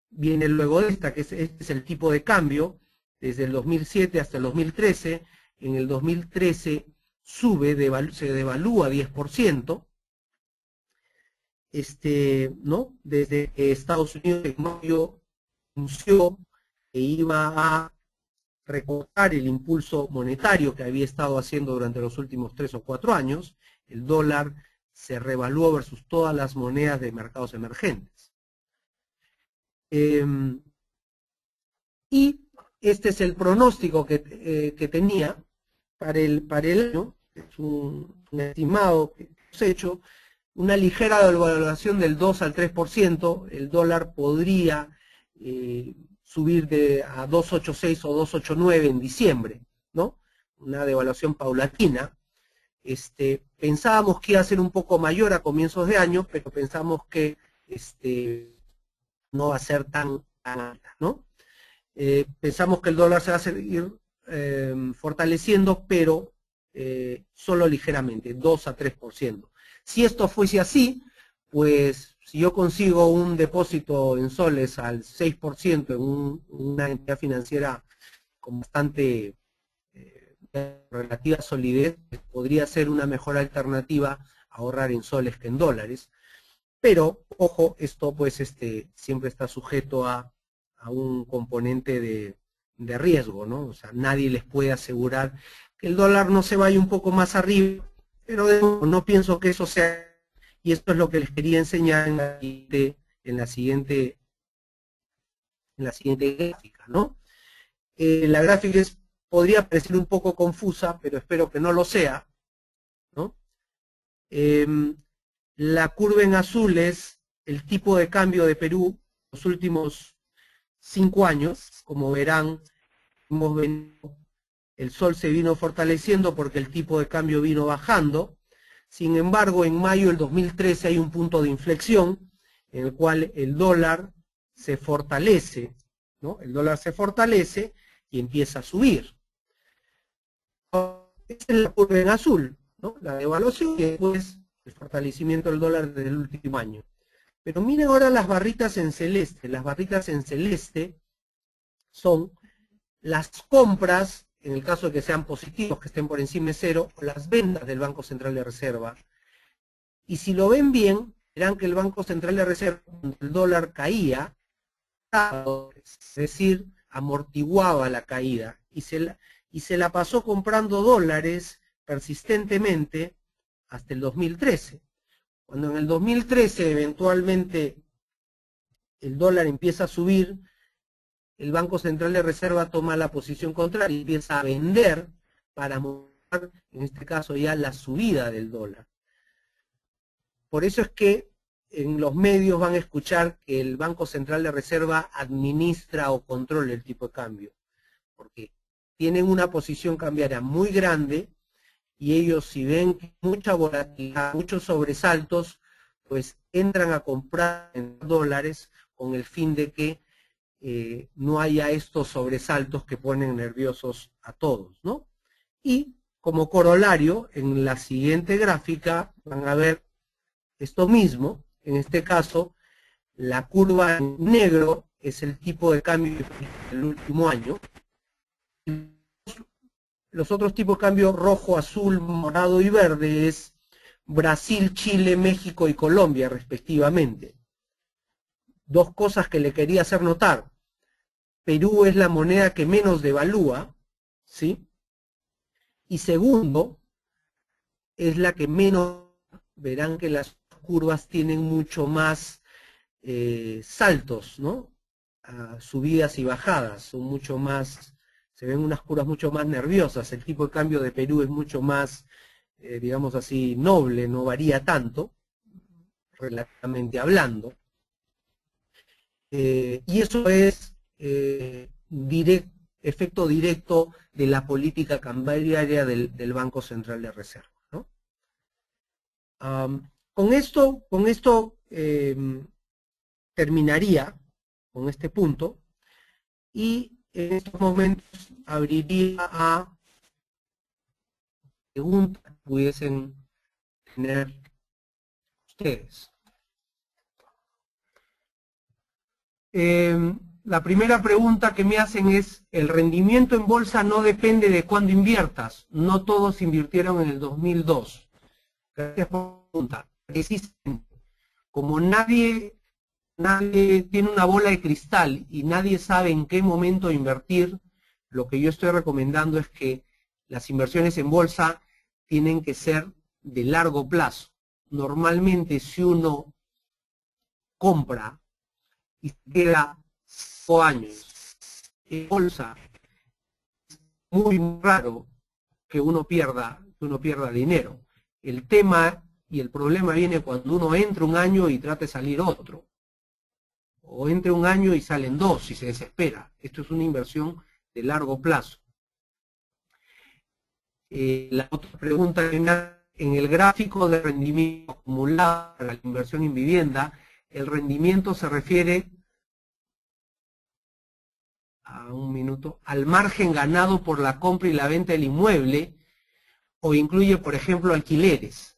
Viene luego de esta, que este es el tipo de cambio, desde el 2007 hasta el 2013. En el 2013 sube, se devalúa 10%, ¿no? Desde que Estados Unidos anunció que iba a recortar el impulso monetario que había estado haciendo durante los últimos 3 o 4 años. El dólar se revaluó versus todas las monedas de mercados emergentes. Y este es el pronóstico que tenía para el año. Es un estimado que hemos hecho, una ligera devaluación del 2 al 3%, el dólar podría subir a 2.86 o 2.89 en diciembre, ¿no? Una devaluación paulatina. Pensábamos que iba a ser un poco mayor a comienzos de año, pero pensamos que no va a ser tan alta, ¿no? Pensamos que el dólar se va a seguir fortaleciendo, pero solo ligeramente, 2 a 3%. Si esto fuese así, pues si yo consigo un depósito en soles al 6% en una entidad financiera con bastante relativa solidez, podría ser una mejor alternativa a ahorrar en soles que en dólares. Pero, ojo, esto pues siempre está sujeto a un componente de riesgo, ¿no? O sea, nadie les puede asegurar que el dólar no se vaya un poco más arriba, pero de nuevo, no pienso que eso sea, y esto es lo que les quería enseñar en la siguiente gráfica, ¿no? La gráfica podría parecer un poco confusa, pero espero que no lo sea, ¿no? La curva en azul es el tipo de cambio de Perú los últimos 5 años. Como verán, el sol se vino fortaleciendo porque el tipo de cambio vino bajando. Sin embargo, en mayo del 2013 hay un punto de inflexión en el cual el dólar se fortalece, ¿no? El dólar se fortalece y empieza a subir. Esta es la curva en azul, ¿no? La devaluación y después el fortalecimiento del dólar desde el último año. Pero miren ahora las barritas en celeste. Las barritas en celeste son las compras, en el caso de que sean positivos, que estén por encima de cero, o las ventas del Banco Central de Reserva. Y si lo ven bien, verán que el Banco Central de Reserva, cuando el dólar caía, es decir, amortiguaba la caída, y se la pasó comprando dólares persistentemente hasta el 2013. Cuando en el 2013 eventualmente el dólar empieza a subir, el Banco Central de Reserva toma la posición contraria y empieza a vender para mostrar, en este caso ya, la subida del dólar. Por eso es que en los medios van a escuchar que el Banco Central de Reserva administra o controla el tipo de cambio, porque tienen una posición cambiaria muy grande y ellos, si ven mucha volatilidad, muchos sobresaltos, pues entran a comprar en dólares con el fin de que no haya estos sobresaltos que ponen nerviosos a todos, ¿no? Y como corolario, en la siguiente gráfica van a ver esto mismo. En este caso, la curva en negro es el tipo de cambio del último año. Los otros tipos de cambio, rojo, azul, morado y verde, es Brasil, Chile, México y Colombia, respectivamente. Dos cosas que le quería hacer notar. Perú es la moneda que menos devalúa, ¿sí? Y segundo, es la que menos, verán que las curvas tienen mucho más saltos, ¿no? Subidas y bajadas, son mucho más, se ven unas curvas mucho más nerviosas. El tipo de cambio de Perú es mucho más, digamos así, noble, no varía tanto, relativamente hablando. Y eso es efecto directo de la política cambiaria del Banco Central de Reserva, ¿no? Con esto terminaría con este punto y en estos momentos abriría a preguntas que pudiesen tener ustedes. La primera pregunta que me hacen es: el rendimiento en bolsa no depende de cuándo inviertas. No todos invirtieron en el 2002. Gracias por la pregunta. Precisamente, como nadie tiene una bola de cristal y nadie sabe en qué momento invertir, lo que yo estoy recomendando es que las inversiones en bolsa tienen que ser de largo plazo. Normalmente si uno compra y se queda 5 años en bolsa, es muy raro que uno pierda dinero. El tema y el problema viene cuando uno entra un año y trata de salir otro. O entra un año y salen 2 y se desespera. Esto es una inversión de largo plazo. La otra pregunta que me hace, en el gráfico de rendimiento acumulado para la inversión en vivienda, el rendimiento se refiere al margen ganado por la compra y la venta del inmueble, o incluye, por ejemplo, alquileres.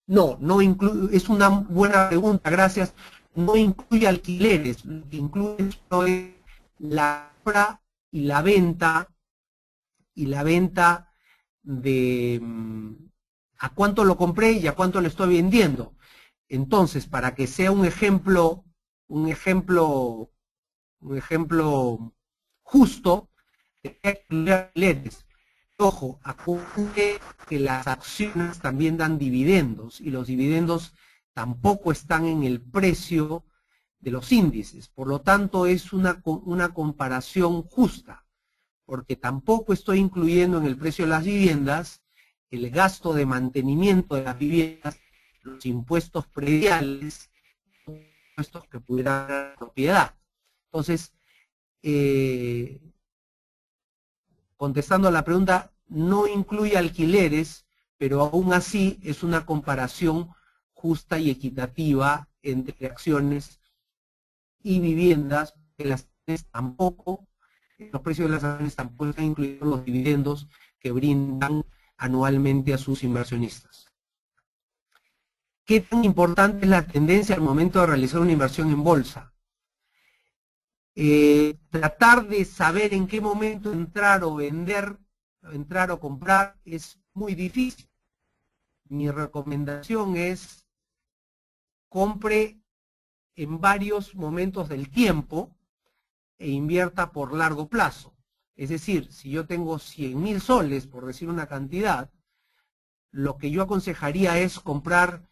No incluye, es una buena pregunta, gracias. No incluye alquileres, lo que incluye es la compra y la venta de a cuánto lo compré y a cuánto lo estoy vendiendo. Entonces, para que sea un ejemplo justo, alquileres. Ojo, acuérdate que las acciones también dan dividendos y los dividendos tampoco están en el precio de los índices. Por lo tanto, es una comparación justa, porque tampoco estoy incluyendo en el precio de las viviendas el gasto de mantenimiento de las viviendas, los impuestos prediales, los impuestos que pudiera dar la propiedad. Entonces, contestando a la pregunta, no incluye alquileres, pero aún así es una comparación justa y equitativa entre acciones y viviendas, que las tampoco, los precios de las acciones tampoco están incluidos los dividendos que brindan anualmente a sus inversionistas. ¿Qué tan importante es la tendencia al momento de realizar una inversión en bolsa? Tratar de saber en qué momento entrar o vender, entrar o comprar es muy difícil. Mi recomendación es compre en varios momentos del tiempo e invierta por largo plazo. Es decir, si yo tengo 100.000 soles, por decir una cantidad, lo que yo aconsejaría es comprar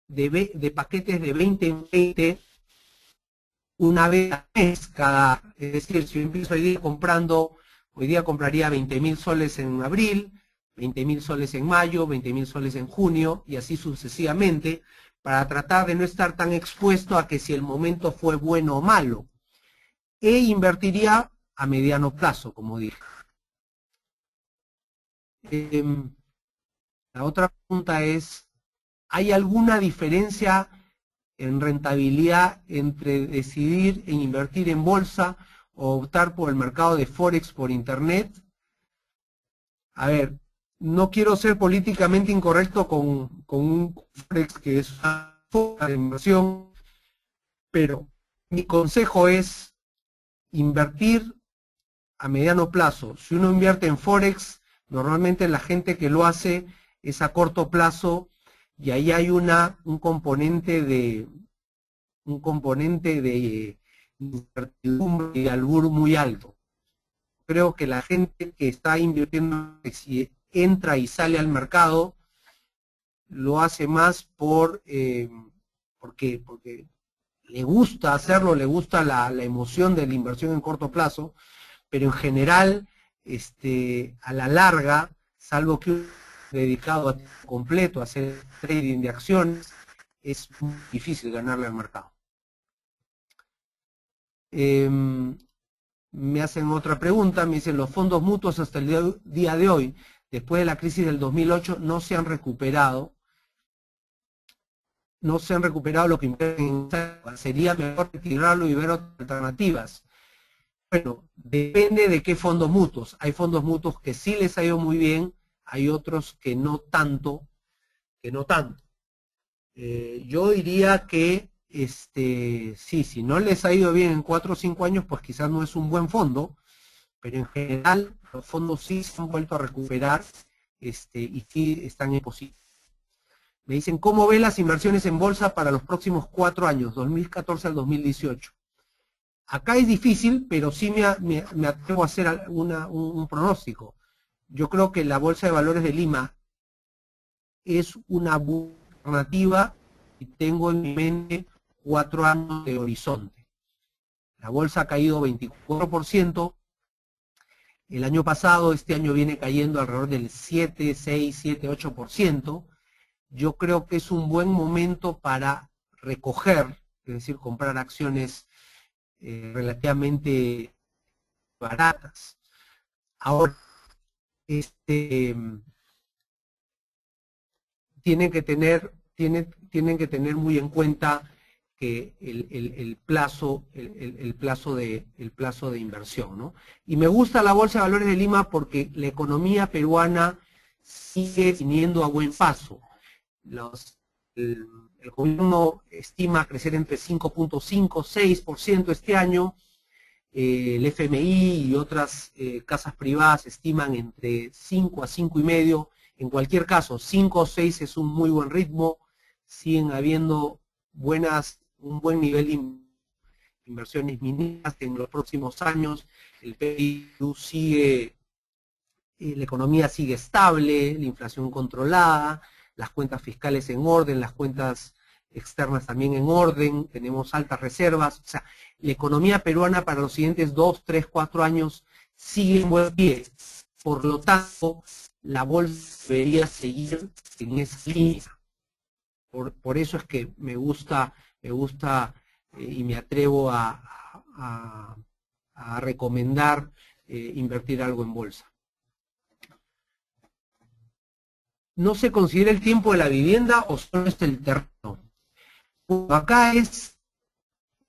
de paquetes de 20 en 20 una vez al mes es decir, si yo empiezo hoy día compraría 20.000 soles en abril, 20.000 soles en mayo, 20.000 soles en junio y así sucesivamente, para tratar de no estar tan expuesto a que si el momento fue bueno o malo. E invertiría a mediano plazo, como dije. La otra pregunta es, ¿hay alguna diferencia en rentabilidad entre decidir en invertir en bolsa o optar por el mercado de Forex por internet? A ver, no quiero ser políticamente incorrecto con un Forex que es una forma de inversión, pero mi consejo es invertir a mediano plazo. Si uno invierte en Forex, normalmente la gente que lo hace es a corto plazo y ahí hay un componente de incertidumbre y albur muy alto. Creo que la gente que está invirtiendo, si entra y sale al mercado, lo hace más porque le gusta hacerlo, le gusta la emoción de la inversión en corto plazo, pero en general, a la larga, salvo que uno dedicado a tiempo completo a hacer trading de acciones, es muy difícil ganarle al mercado. Me hacen otra pregunta, me dicen, los fondos mutuos hasta el día de hoy, después de la crisis del 2008, no se han recuperado lo que invierten. Sería mejor retirarlo y ver otras alternativas. Bueno, depende de qué fondos mutuos. Hay fondos mutuos que sí les ha ido muy bien, hay otros que no tanto, yo diría que sí, si no les ha ido bien en 4 o 5 años, pues quizás no es un buen fondo, pero en general los fondos sí se han vuelto a recuperar y sí están en positivo. Me dicen, ¿cómo ve las inversiones en bolsa para los próximos 4 años, 2014 al 2018? Acá es difícil, pero sí me atrevo a hacer un pronóstico. Yo creo que la Bolsa de Valores de Lima es una buena alternativa y tengo en mi mente 4 años de horizonte. La bolsa ha caído 24%, el año pasado, este año viene cayendo alrededor del 7, 6, 7, 8%. Yo creo que es un buen momento para recoger, es decir, comprar acciones relativamente baratas. Ahora, tienen que tener muy en cuenta que el plazo de inversión, ¿no? Y me gusta la Bolsa de Valores de Lima porque la economía peruana sigue viniendo a buen paso. El gobierno estima crecer entre 5.5 y 6% este año. El FMI y otras casas privadas estiman entre 5 a 5,5. En cualquier caso, 5 o 6 es un muy buen ritmo. Siguen habiendo un buen nivel de inversiones mineras en los próximos años. El PIB sigue, la economía sigue estable, la inflación controlada, las cuentas fiscales en orden, las cuentas externas también en orden, tenemos altas reservas. O sea, la economía peruana para los siguientes 2, 3, 4 años sigue en buen pie. Por lo tanto, la bolsa debería seguir en esa línea. Por eso es que me gusta y me atrevo a recomendar invertir algo en bolsa. ¿No se considera el tiempo de la vivienda o solo es el terreno? Acá es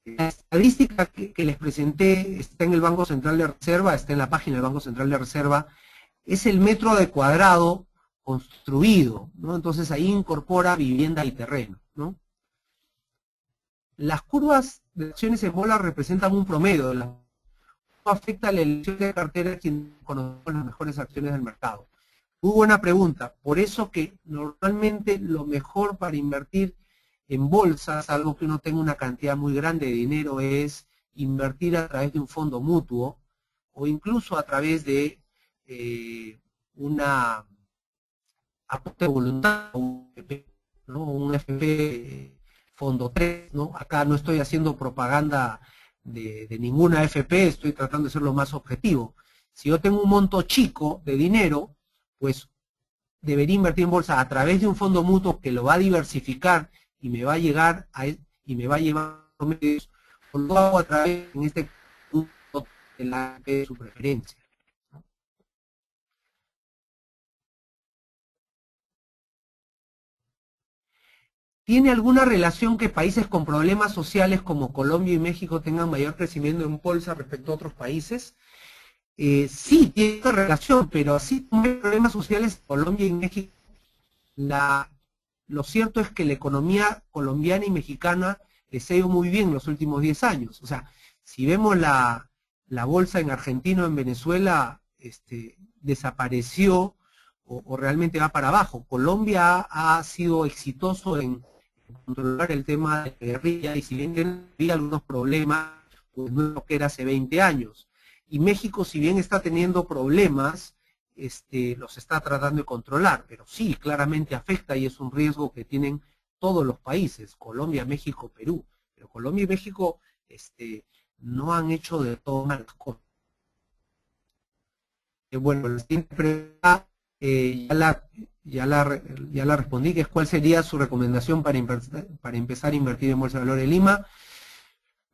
la estadística que les presenté, está en el Banco Central de Reserva, está en la página del Banco Central de Reserva, es el metro de cuadrado construido, ¿no? Entonces ahí incorpora vivienda y terreno, ¿no? Las curvas de acciones en bola representan un promedio, no afecta la elección de cartera de quien conoce las mejores acciones del mercado. Muy buena pregunta, por eso que normalmente lo mejor para invertir en bolsas, algo que uno tenga una cantidad muy grande de dinero, es invertir a través de un fondo mutuo o incluso a través de una aporte voluntario, ¿no? Un FP fondo 3, ¿no? Acá no estoy haciendo propaganda de ninguna FP, estoy tratando de ser lo más objetivo. Si yo tengo un monto chico de dinero, pues debería invertir en bolsa a través de un fondo mutuo que lo va a diversificar y me va a llegar y me va a llevar medios, o lo hago a través, en este punto, de la de su preferencia. ¿Tiene alguna relación que países con problemas sociales como Colombia y México tengan mayor crecimiento en bolsa respecto a otros países? Sí, tiene una relación, pero así como hay problemas sociales en Colombia y México, lo cierto es que la economía colombiana y mexicana les ha ido muy bien en los últimos 10 años. O sea, si vemos la bolsa en Argentina o en Venezuela, desapareció o realmente va para abajo. Colombia ha sido exitoso en controlar el tema de la guerrilla y si bien tiene algunos problemas, pues no es lo que era hace 20 años. Y México, si bien está teniendo problemas, los está tratando de controlar, pero sí, claramente afecta y es un riesgo que tienen todos los países, Colombia, México, Perú. Pero Colombia y México no han hecho de todo malas cosas. Bueno, la siguiente pregunta ya la respondí, que es cuál sería su recomendación para empezar a invertir en Bolsa de Valores de Lima.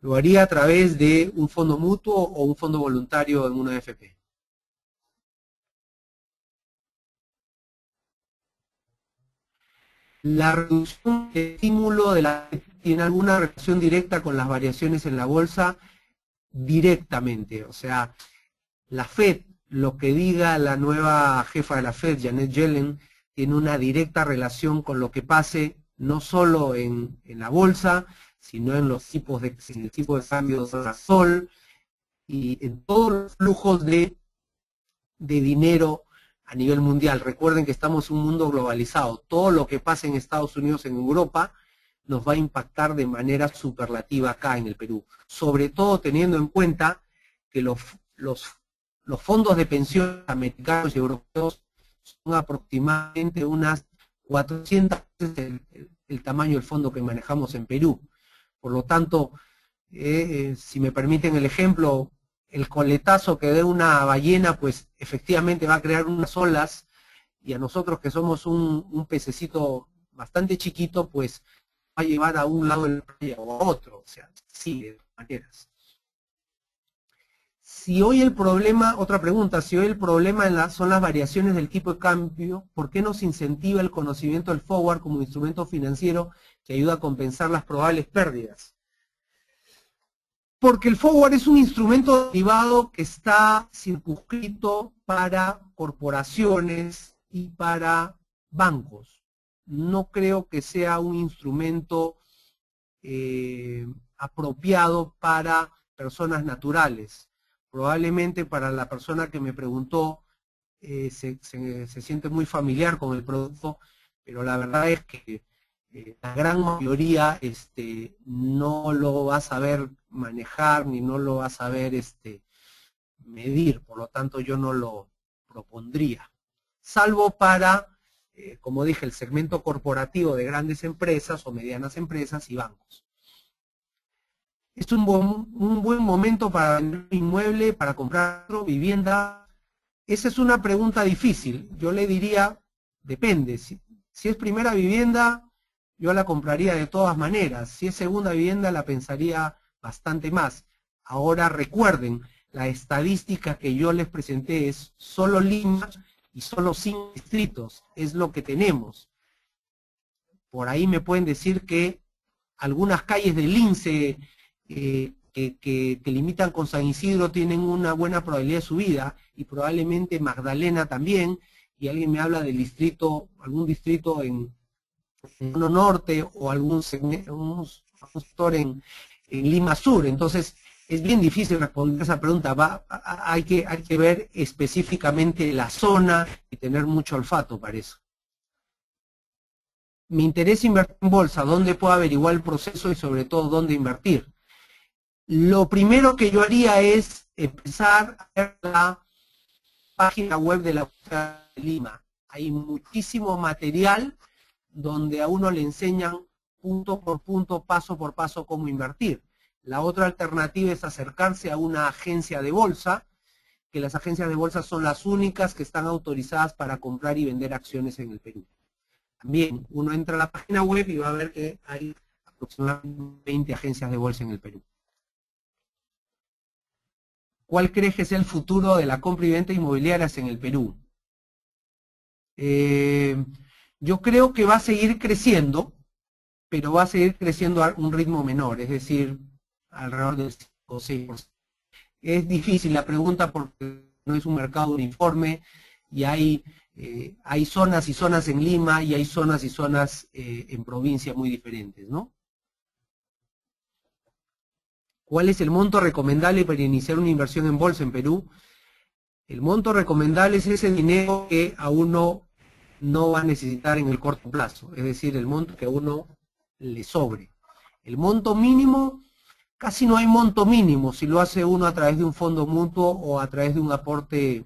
Lo haría a través de un fondo mutuo o un fondo voluntario en una AFP. La reducción de estímulo tiene alguna relación directa con las variaciones en la bolsa, directamente. O sea, la Fed, lo que diga la nueva jefa de la Fed, Janet Yellen, tiene una directa relación con lo que pase no solo en la bolsa, sino en los tipos en el tipo de cambio de sol y en todos los flujos de dinero a nivel mundial. Recuerden que estamos en un mundo globalizado. Todo lo que pasa en Estados Unidos, en Europa, nos va a impactar de manera superlativa acá en el Perú, sobre todo teniendo en cuenta que los fondos de pensión americanos y europeos son aproximadamente unas 400 veces el tamaño del fondo que manejamos en Perú. Por lo tanto, si me permiten el ejemplo, el coletazo que dé una ballena, pues efectivamente va a crear unas olas, y a nosotros que somos un pececito bastante chiquito, pues va a llevar a un lado del playa o a otro, o sea, sí, de todas maneras. Si hoy el problema, otra pregunta, si hoy el problema son las variaciones del tipo de cambio, ¿por qué no se incentiva el conocimiento del forward como instrumento financiero que ayuda a compensar las probables pérdidas? Porque el forward es un instrumento derivado que está circunscrito para corporaciones y para bancos. No creo que sea un instrumento apropiado para personas naturales. Probablemente para la persona que me preguntó se siente muy familiar con el producto, pero la verdad es que la gran mayoría no lo va a saber manejar ni no lo va a saber medir, por lo tanto yo no lo propondría, salvo para, como dije, el segmento corporativo de grandes empresas o medianas empresas y bancos. Es un buen momento para vender un inmueble, para comprar otra vivienda. Esa es una pregunta difícil. Yo le diría, depende. Si es primera vivienda, yo la compraría de todas maneras. Si es segunda vivienda, la pensaría bastante más. Ahora recuerden, la estadística que yo les presenté es solo Lima y solo 5 distritos. Es lo que tenemos. Por ahí me pueden decir que algunas calles del Lince que limitan con San Isidro tienen una buena probabilidad de subida, y probablemente Magdalena también, y alguien me habla del distrito, algún distrito en norte o algún sector en Lima Sur. Entonces es bien difícil responder esa pregunta. Hay que ver específicamente la zona y tener mucho olfato para eso. Me interesa invertir en bolsa. ¿Dónde puedo averiguar el proceso y sobre todo dónde invertir? Lo primero que yo haría es empezar a ver la página web de la Bolsa de Lima. Hay muchísimo material donde a uno le enseñan punto por punto, paso por paso cómo invertir. La otra alternativa es acercarse a una agencia de bolsa, que las agencias de bolsa son las únicas que están autorizadas para comprar y vender acciones en el Perú. También uno entra a la página web y va a ver que hay aproximadamente 20 agencias de bolsa en el Perú. ¿Cuál crees que sea el futuro de la compra y venta inmobiliarias en el Perú? Yo creo que va a seguir creciendo, pero va a seguir creciendo a un ritmo menor, es decir, alrededor del 5 o 6%. Es difícil la pregunta porque no es un mercado uniforme y hay zonas y zonas en Lima y hay zonas y zonas en provincias muy diferentes, ¿no? ¿Cuál es el monto recomendable para iniciar una inversión en bolsa en Perú? El monto recomendable es ese dinero que a uno no va a necesitar en el corto plazo, es decir, el monto que a uno le sobre. El monto mínimo, casi no hay monto mínimo si lo hace uno a través de un fondo mutuo o a través de un aporte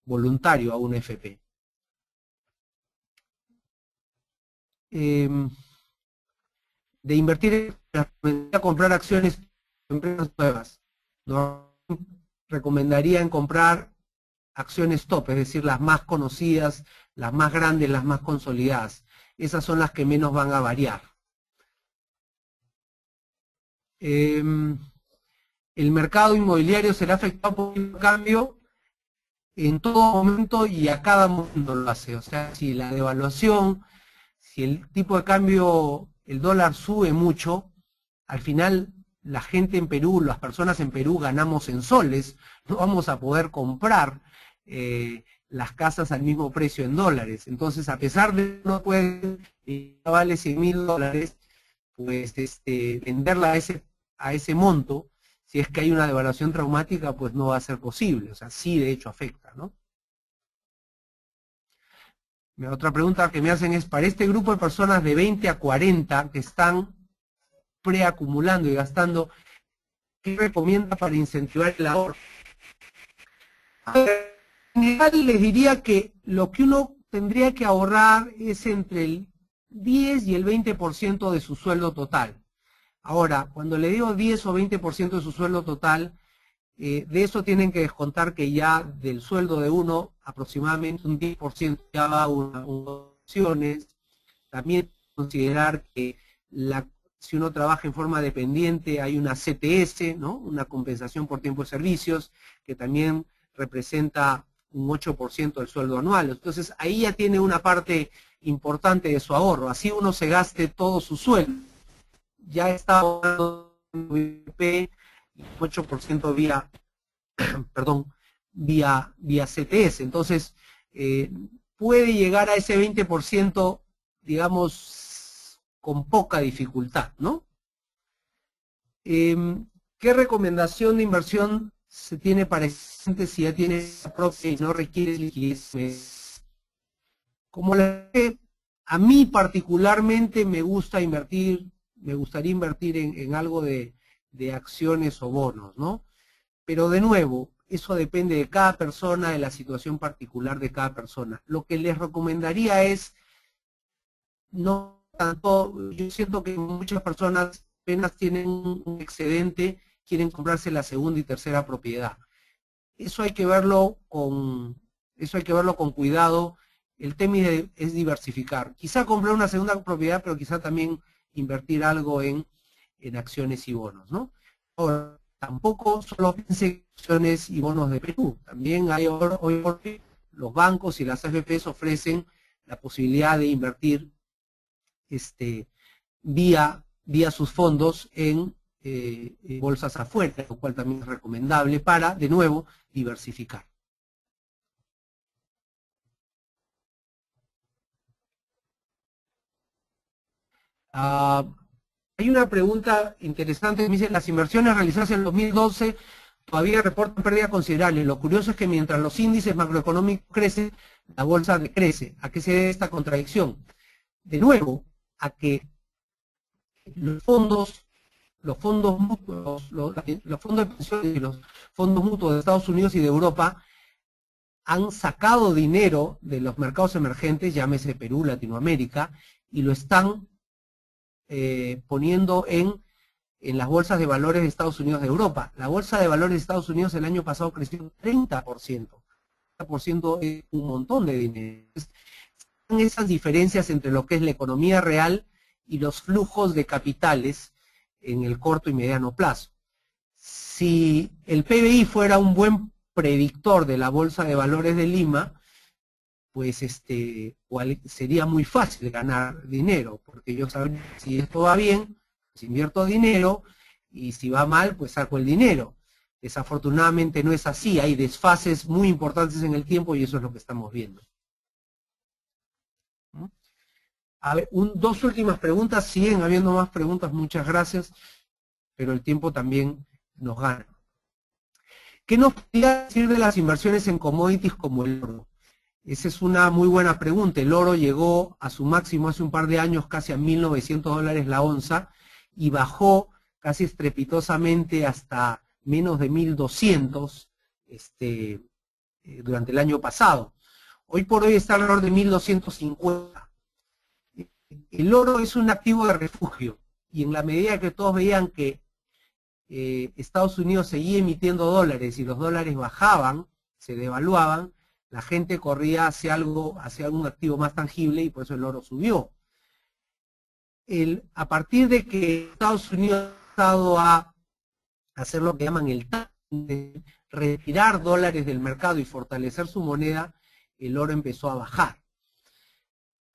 voluntario a una FP. De invertir a comprar acciones en empresas nuevas, no recomendaría en comprar acciones top, es decir, las más conocidas, las más grandes, las más consolidadas. Esas son las que menos van a variar. El mercado inmobiliario será afectado por el cambio en todo momento y a cada momento lo hace. O sea, si la devaluación, si el tipo de cambio, el dólar sube mucho, al final la gente en Perú, las personas en Perú ganamos en soles, no vamos a poder comprar las casas al mismo precio en dólares. Entonces, a pesar de que no puede vale $100.000, pues venderla a ese monto, si es que hay una devaluación traumática, pues no va a ser posible. O sea, sí de hecho afecta, ¿no? Otra pregunta que me hacen es, para este grupo de personas de 20 a 40 que están preacumulando y gastando, ¿qué recomienda para incentivar el ahorro? En general les diría que lo que uno tendría que ahorrar es entre el 10 y el 20% de su sueldo total. Ahora, cuando le digo 10 o 20% de su sueldo total, de eso tienen que descontar que ya del sueldo de uno, aproximadamente un 10% ya va a opciones. También considerar que si uno trabaja en forma dependiente hay una CTS, ¿no? Una compensación por tiempo de servicios, que también representa un 8% del sueldo anual. Entonces ahí ya tiene una parte importante de su ahorro. Así uno se gaste todo su sueldo. Ya está ahorrando VP, 8% vía, perdón, vía CTS. Entonces, puede llegar a ese 20%, digamos, con poca dificultad, ¿no? ¿Qué recomendación de inversión se tiene para gente si ya tiene propia y no requiere liquidez? Como a mí particularmente me gustaría invertir en algo de acciones o bonos, ¿no? Pero de nuevo, eso depende de cada persona, de la situación particular de cada persona. Lo que les recomendaría es, no tanto, yo siento que muchas personas apenas tienen un excedente, quieren comprarse la segunda y tercera propiedad. Eso hay que verlo con cuidado. El tema es diversificar. Quizá comprar una segunda propiedad, pero quizá también invertir algo en acciones y bonos, ¿no? Ahora, tampoco solo piense en acciones y bonos de Perú. También hay hoy los bancos y las AFPs ofrecen la posibilidad de invertir vía sus fondos en bolsas afuera, lo cual también es recomendable para, de nuevo, diversificar. Hay una pregunta interesante, me dice, las inversiones realizadas en el 2012 todavía reportan pérdida considerable. Lo curioso es que mientras los índices macroeconómicos crecen, la bolsa decrece. ¿A qué se debe esta contradicción? De nuevo, a que los fondos mutuos, los fondos de pensiones y los fondos mutuos de Estados Unidos y de Europa han sacado dinero de los mercados emergentes, llámese Perú, Latinoamérica, y lo están poniendo en las bolsas de valores de Estados Unidos de Europa. La bolsa de valores de Estados Unidos el año pasado creció un 30%. 30% es un montón de dinero. Están esas diferencias entre lo que es la economía real y los flujos de capitales en el corto y mediano plazo. Si el PBI fuera un buen predictor de la bolsa de valores de Lima, pues sería muy fácil ganar dinero, porque yo sabría si esto va bien, pues invierto dinero, y si va mal, pues saco el dinero. Desafortunadamente no es así, hay desfases muy importantes en el tiempo y eso es lo que estamos viendo. A ver, dos últimas preguntas, siguen habiendo más preguntas, muchas gracias, pero el tiempo también nos gana. ¿Qué nos podría decir de las inversiones en commodities como el oro? Esa es una muy buena pregunta. El oro llegó a su máximo hace un par de años, casi a $1.900 la onza, y bajó casi estrepitosamente hasta menos de 1.200 durante el año pasado. Hoy por hoy está alrededor de 1.250. El oro es un activo de refugio, y en la medida que todos veían que Estados Unidos seguía emitiendo dólares y los dólares bajaban, se devaluaban, la gente corría hacia algún activo más tangible y por eso el oro subió. A partir de que Estados Unidos ha empezado a hacer lo que llaman el de retirar dólares del mercado y fortalecer su moneda, el oro empezó a bajar.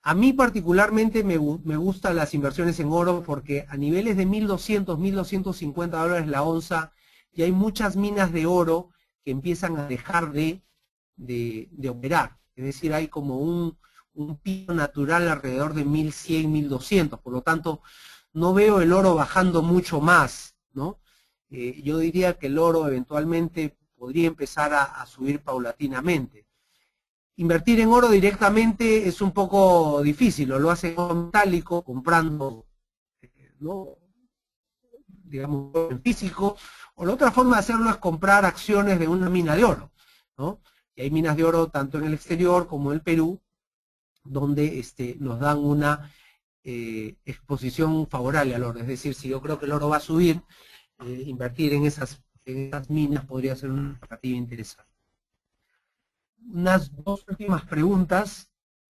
A mí particularmente me gustan las inversiones en oro porque a niveles de 1.200, 1.250 dólares la onza, ya hay muchas minas de oro que empiezan a dejar de operar. Es decir, hay como un pico natural alrededor de 1.100, 1.200. Por lo tanto, no veo el oro bajando mucho más, ¿no? Yo diría que el oro eventualmente podría empezar a subir paulatinamente. Invertir en oro directamente es un poco difícil, o lo hacen en metálico, comprando, ¿no?, digamos, en físico, o la otra forma de hacerlo es comprar acciones de una mina de oro, ¿no? Y hay minas de oro tanto en el exterior como en el Perú, donde nos dan una exposición favorable al oro. Es decir, si yo creo que el oro va a subir, invertir en esas minas podría ser una alternativa interesante. Unas dos últimas preguntas.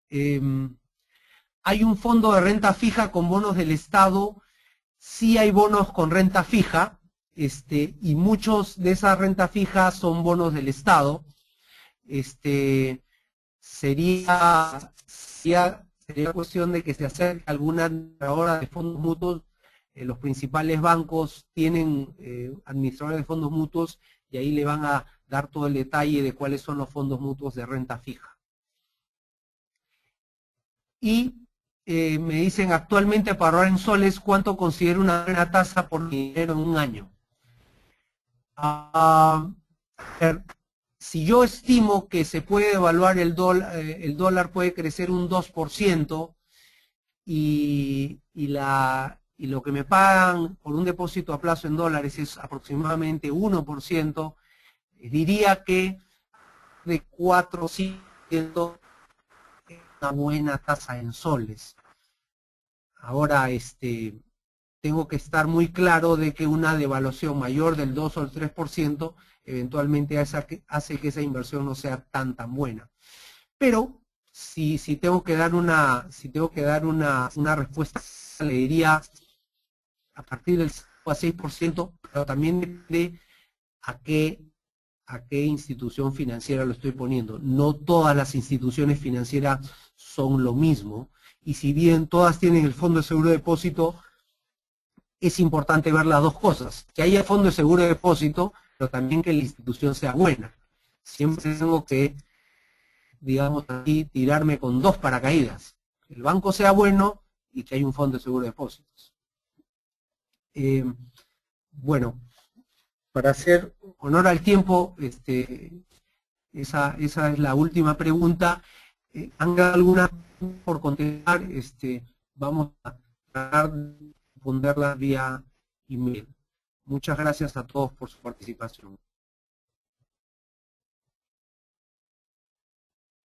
¿Hay un fondo de renta fija con bonos del Estado? Sí hay bonos con renta fija, y muchos de esas renta fija son bonos del Estado. Sería cuestión de que se acerque alguna administradora de fondos mutuos. Los principales bancos tienen administradores de fondos mutuos y ahí le van a dar todo el detalle de cuáles son los fondos mutuos de renta fija. Y me dicen, actualmente para ahorrar en soles, ¿cuánto considero una buena tasa por dinero en un año? Si yo estimo que se puede evaluar el dólar puede crecer un 2%, y lo que me pagan por un depósito a plazo en dólares es aproximadamente 1%, diría que de 4 o 5% es una buena tasa en soles. Ahora, tengo que estar muy claro de que una devaluación mayor del 2 o el 3% eventualmente hace que esa inversión no sea tan buena. Pero si tengo que dar una respuesta, le diría a partir del 5 a 6%, pero también depende a qué institución financiera lo estoy poniendo. No todas las instituciones financieras son lo mismo, y si bien todas tienen el fondo de seguro de depósito, es importante ver las dos cosas, que haya fondo de seguro de depósito, pero también que la institución sea buena. Siempre tengo que, digamos así, tirarme con dos paracaídas. Que el banco sea bueno y que haya un fondo de seguro de depósitos. Bueno, para hacer honor al tiempo, esa es la última pregunta. ¿Haga alguna por contestar? Vamos a tratar de responderla vía email. Muchas gracias a todos por su participación.